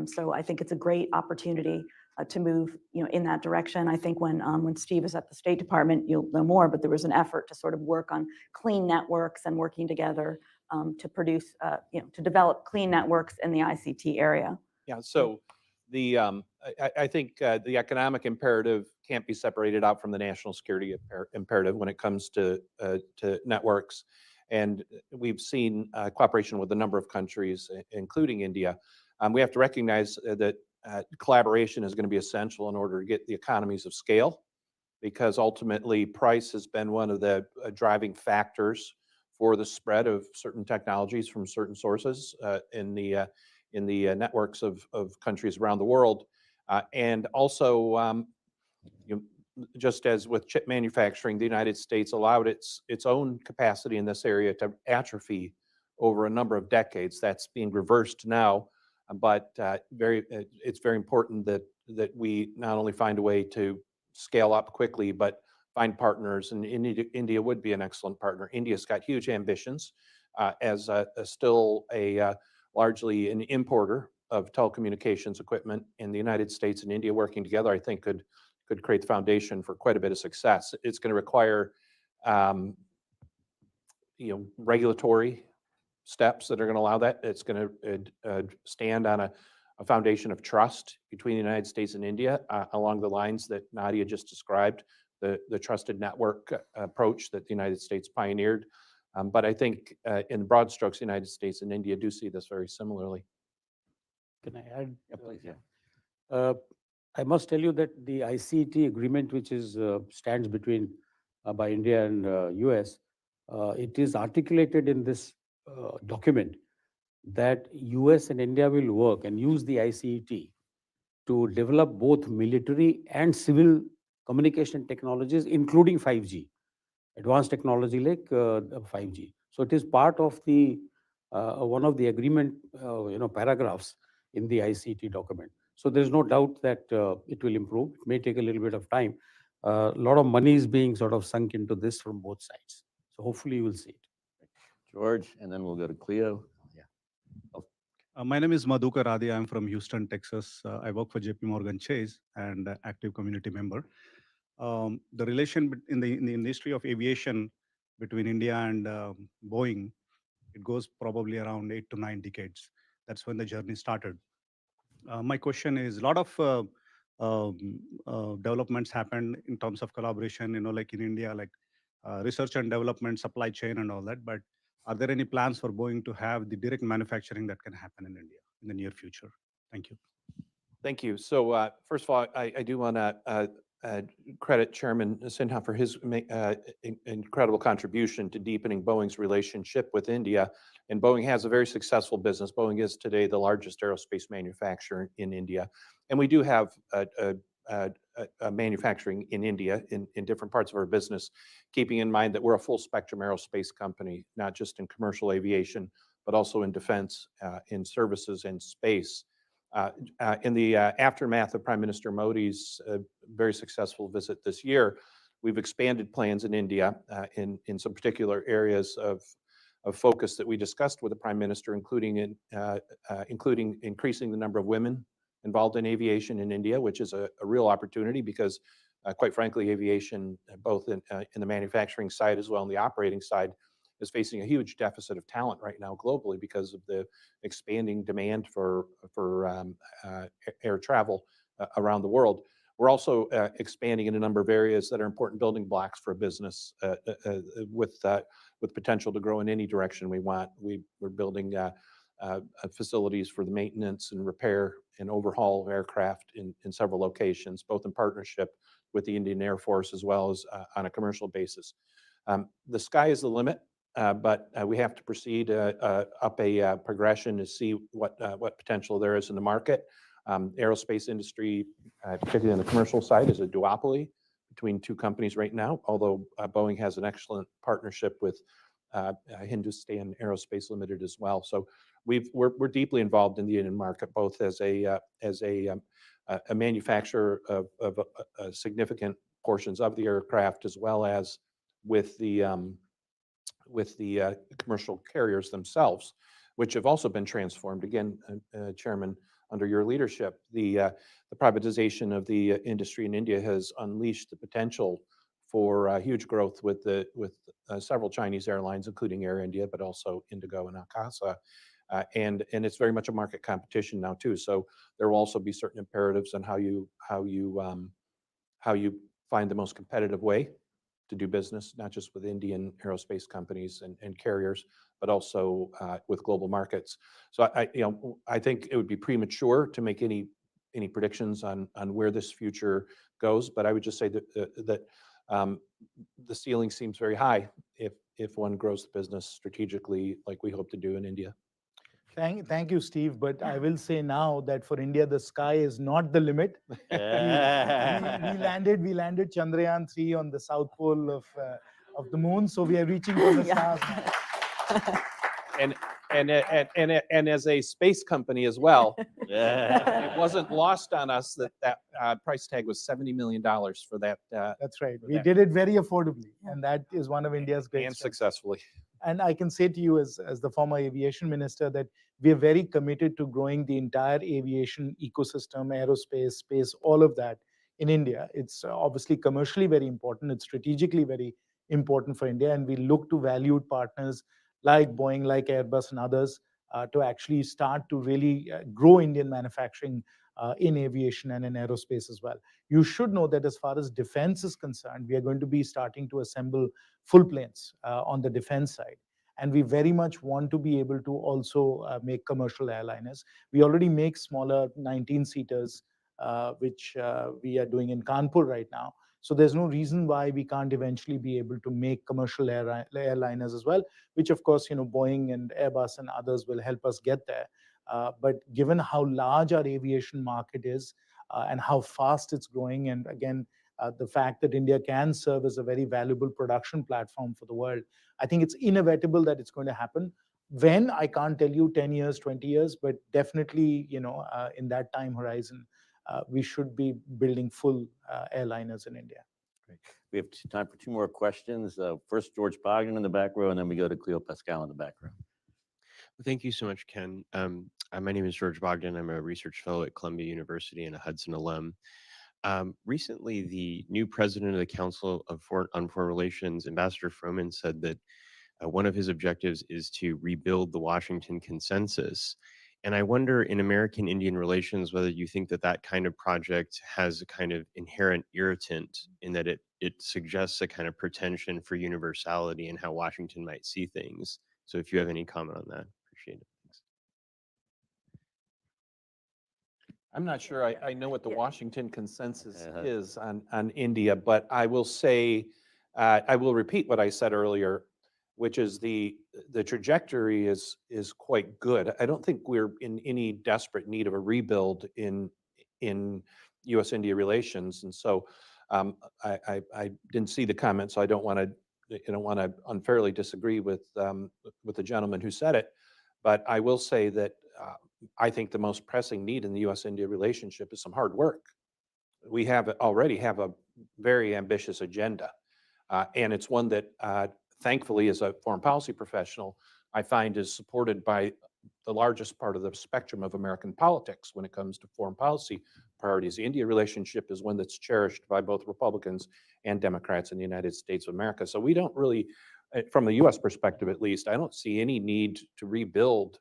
So I think it's a great opportunity to move, in that direction. I think when Steve was at the State Department, you'll know more, but there was an effort to sort of work on clean networks and working together to produce, to develop clean networks in the ICT area. Yeah, so I think the economic imperative can't be separated out from the national security imperative when it comes to networks. And we've seen cooperation with a number of countries, including India. We have to recognize that collaboration is going to be essential in order to get the economies of scale, because ultimately price has been one of the driving factors for the spread of certain technologies from certain sources in the networks of countries around the world. And also, you know, just as with chip manufacturing, the United States allowed its own capacity in this area to atrophy over a number of decades. That's being reversed now, but it's very important that we not only find a way to scale up quickly, but find partners, and India would be an excellent partner. India's got huge ambitions as still largely an importer of telecommunications equipment, in the United States and India working together, I think could create the foundation for quite a bit of success. It's going to require regulatory steps that are going to allow that. It's going to stand on a foundation of trust between the United States and India along the lines that Nadia just described, the trusted network approach that the United States pioneered. But I think in broad strokes, the United States and India do see this very similarly. Can I add? Yeah, please, yeah. I must tell you that the ICT agreement, which is stands between by India and US, it is articulated in this document that US and India will work and use the ICT to develop both military and civil communication technologies, including 5G, advanced technology like 5G. So it is part of the one of the agreement paragraphs in the ICT document. So there is no doubt that it will improve. It may take a little bit of time. A lot of money is being sort of sunk into this from both sides. So hopefully you will see it. George, and then we'll go to Cleo. My name is Madhukar Adi. I'm from Houston, Texas. I work for JP Morgan Chase and active community member. The relation in the industry of aviation between India and Boeing, it goes probably around 8 to 9 decades. That's when the journey started. My question is, a lot of developments happened in terms of collaboration, like in India, like research and development, supply chain and all that. But are there any plans for Boeing to have the direct manufacturing that can happen in India in the near future? Thank you. Thank you. So first of all, I do want to credit Chairman Sinha for his incredible contribution to deepening Boeing's relationship with India. And Boeing has a very successful business. Boeing is today the largest aerospace manufacturer in India. And we do have manufacturing in India in different parts of our business, keeping in mind that we're a full spectrum aerospace company, not just in commercial aviation, but also in defense, in services and space. In the aftermath of Prime Minister Modi's very successful visit this year, we've expanded plans in India in some particular areas of focus that we discussed with the Prime Minister, including increasing the number of women involved in aviation in India, which is a real opportunity because, quite frankly, aviation, both in the manufacturing side as well as the operating side, is facing a huge deficit of talent right now globally because of the expanding demand for air travel around the world. We're also expanding in a number of areas that are important building blocks for a business with potential to grow in any direction we want. We're building facilities for the maintenance and repair and overhaul of aircraft in several locations, both in partnership with the Indian Air Force as well as on a commercial basis. The sky is the limit. But we have to proceed up a progression to see what potential there is in the market. Aerospace industry, particularly on the commercial side, is a duopoly between two companies right now, although Boeing has an excellent partnership with Hindustan Aerospace Limited as well. So we're deeply involved in the Indian market, both as a manufacturer of significant portions of the aircraft, as well as with the commercial carriers themselves, which have also been transformed. Again, Chairman, under your leadership, the privatization of the industry in India has unleashed the potential for huge growth with several Chinese airlines, including Air India, but also Indigo and Akasa. And it's very much a market competition now too. So there will also be certain imperatives on how you find the most competitive way to do business, not just with Indian aerospace companies and carriers, but also with global markets. So I think it would be premature to make any predictions on where this future goes. But I would just say that the ceiling seems very high if one grows the business strategically like we hope to do in India. Thank you, Steve. But I will say now that for India, the sky is not the limit. We landed Chandrayaan-3 on the south pole of the moon, so we are reaching for the Yeah. stars now. And as a space company as well, it Yeah. wasn't lost on us that price tag was $70 million for that. That's right. for We that. did it very affordably, Yeah. and that is one of India's great And strengths. successfully. And I can say to you as the former aviation minister that we are very committed to growing the entire aviation ecosystem, aerospace, space, all of that in India. It's obviously commercially very important. It's strategically very important for India. And we look to valued partners like Boeing, like Airbus and others to actually start to really grow Indian manufacturing in aviation and in aerospace as well. You should know that as far as defense is concerned, we are going to be starting to assemble full planes on the defense side. And we very much want to be able to also make commercial airliners. We already make smaller 19-seaters, which we are doing in Kanpur right now. So there's no reason why we can't eventually be able to make commercial airliners as well, which of course, Boeing and Airbus and others will help us get there. But given how large our aviation market is and how fast it's growing, and again, the fact that India can serve as a very valuable production platform for the world, I think it's inevitable that it's going to happen. When, I can't tell you 10 years, 20 years, but definitely, in that time horizon, we should be building full airliners in India. Great. We have time for two more questions. First, George Bogdan in the back row, and then we go to Cleo Pascal in the back row. Thank you so much, Ken. My name is George Bogdan. I'm a research fellow at Columbia University and a Hudson alum. Recently, the new president of the Council on Foreign Relations, Ambassador Froman, said that one of his objectives is to rebuild the Washington Consensus. And I wonder, in American-Indian relations, whether you think that that kind of project has a kind of inherent irritant in that it suggests a kind of pretension for universality and how Washington might see things. So if you have any comment on that, appreciate it. Thanks. I'm not sure I know what the Yeah. Washington Consensus Uh-huh. is on India, but I will say, I will repeat what I said earlier, which is the trajectory is quite good. I don't think we're in any desperate need of a rebuild in U.S.-India relations, and so I didn't see the comment, so I don't want to unfairly disagree with the gentleman who said it, but I will say that I think the most pressing need in the U.S.-India relationship is some hard work. We already have a very ambitious agenda, and it's one that, thankfully, as a foreign policy professional, I find is supported by the largest part of the spectrum of American politics when it comes to foreign policy priorities. The India relationship is one that's cherished by both Republicans and Democrats in the United States of America. So we don't really, from the U.S. perspective at least, I don't see any need to rebuild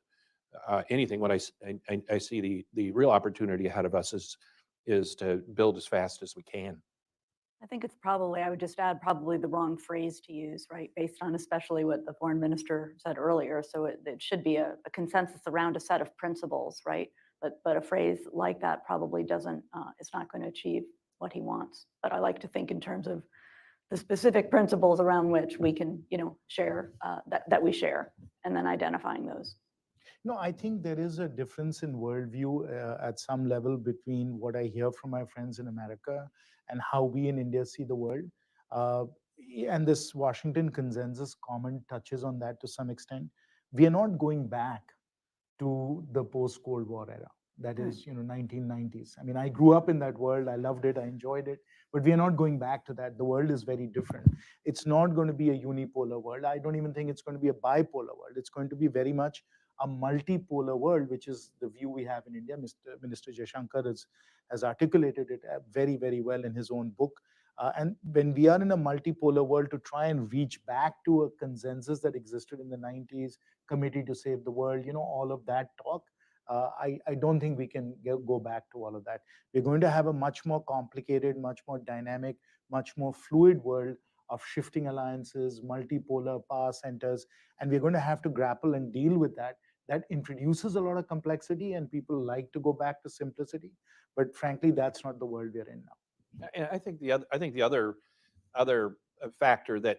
anything. What I see the real opportunity ahead of us is to build as fast as we can. I think it's probably, I would just add, probably the wrong phrase to use, right? Based on especially what the foreign minister said earlier. So it should be a consensus around a set of principles, right? But a phrase like that probably doesn't, it's not going to achieve what he wants. But I like to think in terms of the specific principles around which we can, share, that we share, and then identifying those. No, I think there is a difference in worldview at some level between what I hear from my friends in America and how we in India see the world. And this Washington Consensus comment touches on that to some extent. We are not going back to the post-Cold War era. That is, 1990s. I mean, I grew up in that world. I loved it. I enjoyed it. But we are not going back to that. The world is very different. It's not going to be a unipolar world. I don't even think it's going to be a bipolar world. It's going to be very much a multipolar world, which is the view we have in India. Minister Jaishankar has articulated it very, very well in his own book. And when we are in a multipolar world, to try and reach back to a consensus that existed in the 90s, Committee to Save the World, all of that talk, I don't think we can go back to all of that. We're going to have a much more complicated, much more dynamic, much more fluid world of shifting alliances, multipolar power centers, and we're going to have to grapple and deal with that. That introduces a lot of complexity, and people like to go back to simplicity. But frankly, that's not the world we're in now. And I think the other factor that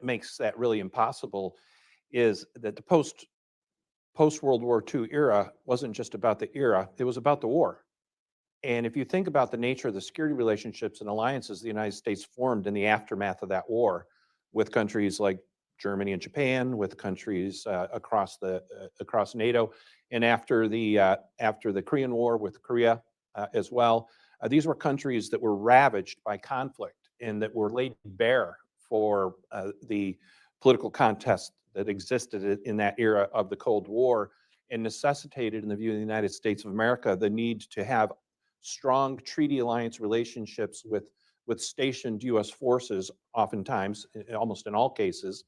makes that really impossible is that the post-World War II era wasn't just about the era, it was about the war. And if you think about the nature of the security relationships and alliances the United States formed in the aftermath of that war with countries like Germany and Japan, with countries across NATO, and after the Korean War with Korea as well, these were countries that were ravaged by conflict and that were laid bare for the political contest that existed in that era of the Cold War, and necessitated, in the view of the United States of America, the need to have strong treaty alliance relationships with stationed U.S. forces, oftentimes, almost in all cases,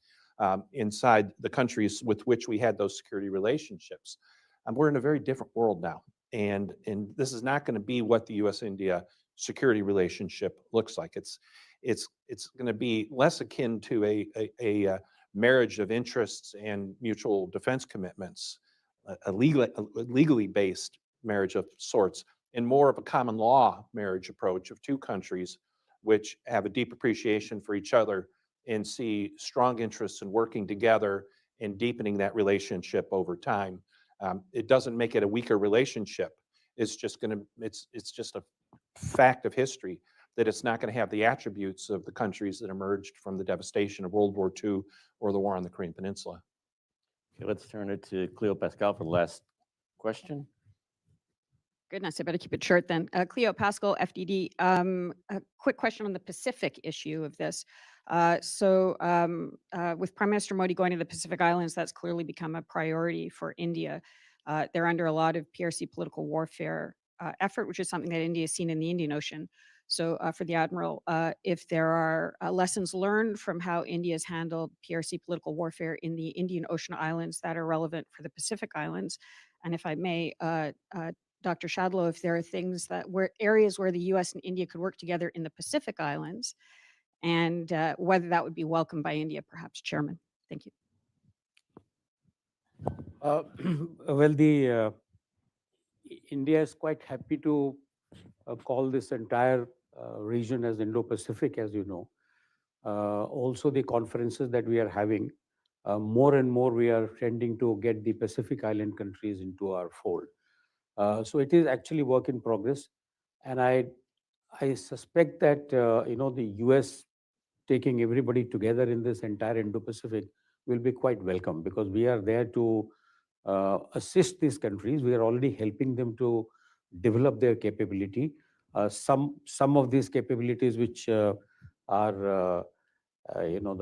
inside the countries with which we had those security relationships. We're in a very different world now, and this is not going to be what the U.S.-India security relationship looks like. It's going to be less akin to a marriage of interests and mutual defense commitments, a legally based marriage of sorts, and more of a common law marriage approach of two countries which have a deep appreciation for each other and see strong interests in working together and deepening that relationship over time. It doesn't make it a weaker relationship. It's just a fact of history that it's not going to have the attributes of the countries that emerged from the devastation of World War II or the war on the Korean Peninsula. Okay, let's turn it to Cleo Pascal for the last question. Goodness, I better keep it short then. Cleo Pascal, FDD. A quick question on the Pacific issue of this. With Prime Minister Modi going to the Pacific Islands, that's clearly become a priority for India. They're under a lot of PRC political warfare effort, which is something that India has seen in the Indian Ocean. So for the Admiral, if there are lessons learned from how India has handled PRC political warfare in the Indian Ocean Islands that are relevant for the Pacific Islands, and if I may, Dr. Shadlow, if there are things areas where the U.S. and India could work together in the Pacific Islands, and whether that would be welcomed by India, perhaps, Chairman. Thank you. Well, India is quite happy to call this entire region as Indo-Pacific, as you know. Also, the conferences that we are having, more and more we are tending to get the Pacific Island countries into our fold. So it is actually work in progress, and I suspect that the U.S. taking everybody together in this entire Indo-Pacific will be quite welcome, because we are there to assist these countries. We are already helping them to develop their capability. Some of these capabilities which are the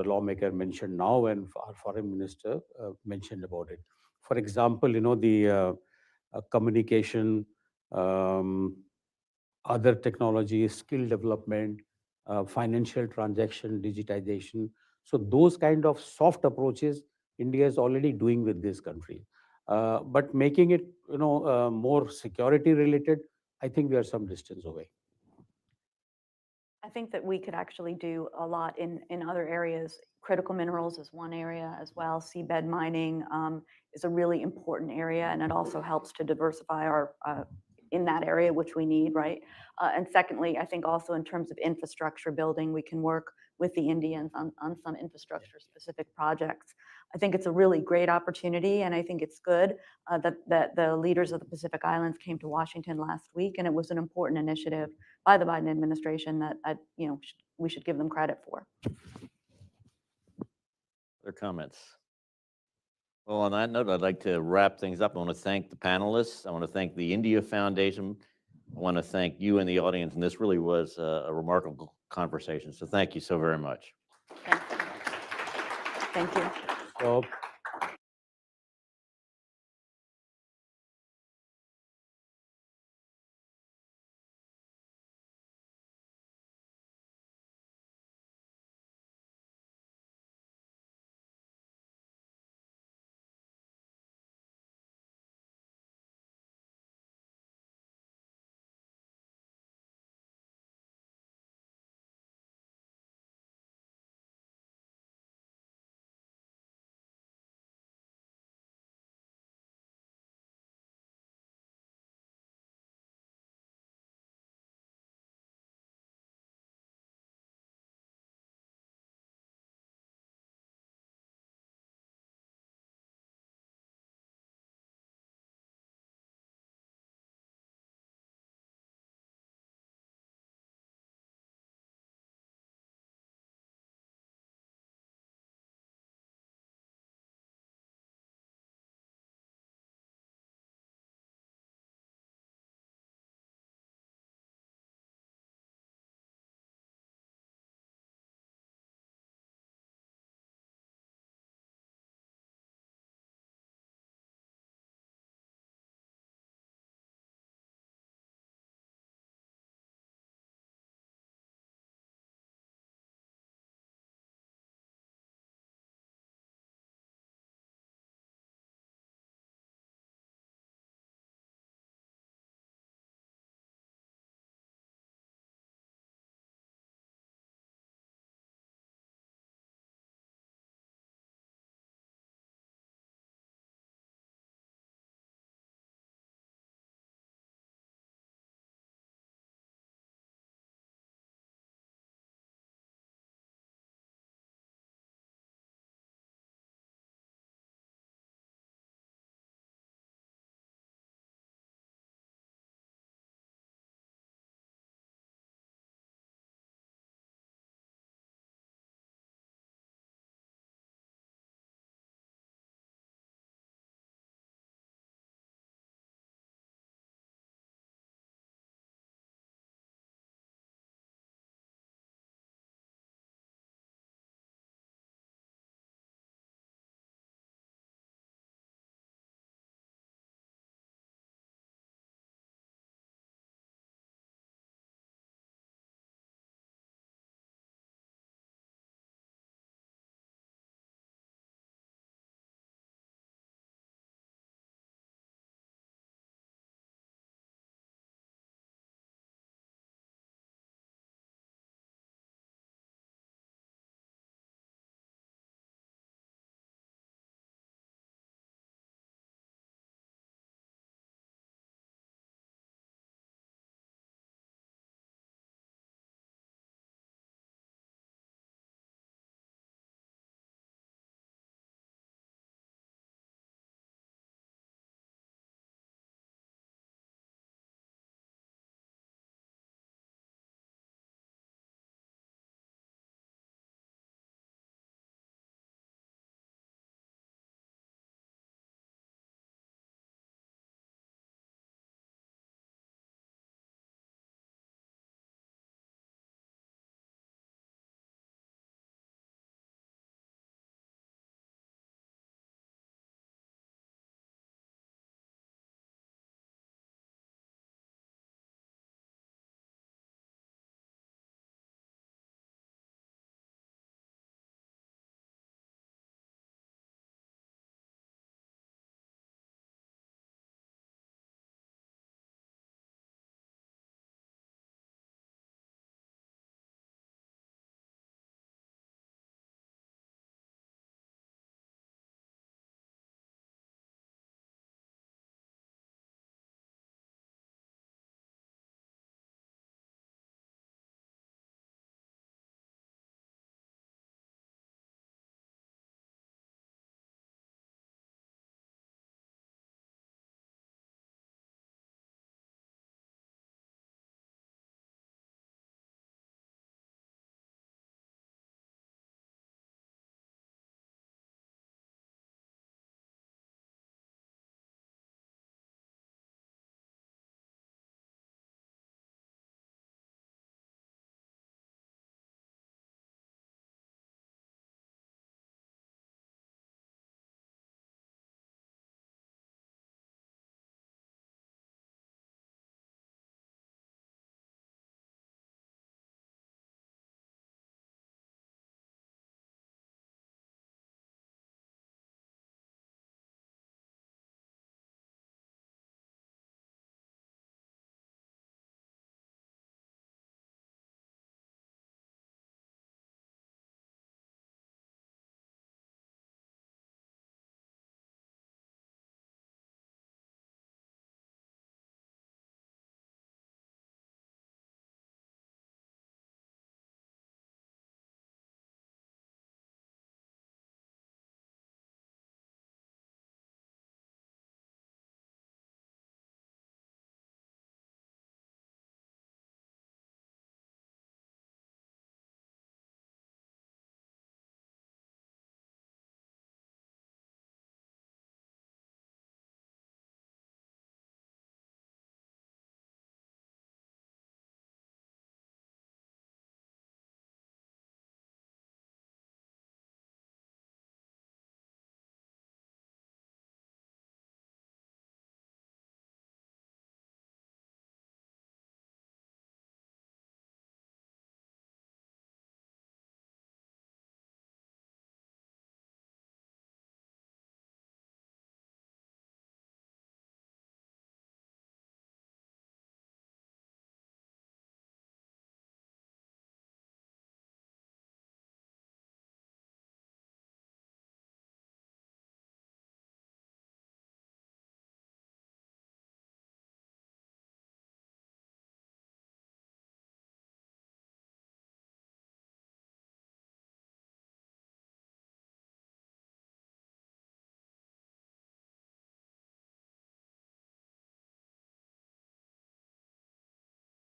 lawmaker mentioned now, and our foreign minister mentioned about it. For example, the communication, other technologies, skill development, financial transaction, digitization. So those kind of soft approaches India is already doing with this country. But making it more security related, I think we are some distance away. I think that we could actually do a lot in other areas. Critical minerals is one area as well. Seabed mining is a really important area, and it also helps to diversify our in that area, which we need, right? And secondly, I think also in terms of infrastructure building, we can work with the Indians on some infrastructure-specific projects. I think it's a really great opportunity, and I think it's good that the leaders of the Pacific Islands came to Washington last week, and it was an important initiative by the Biden administration that we should give them credit for. Other comments? Well, on that note, I'd like to wrap things up. I want to thank the panelists. I want to thank the India Foundation. I want to thank you and the audience, and this really was a remarkable conversation. So thank you so very much. Thank you. So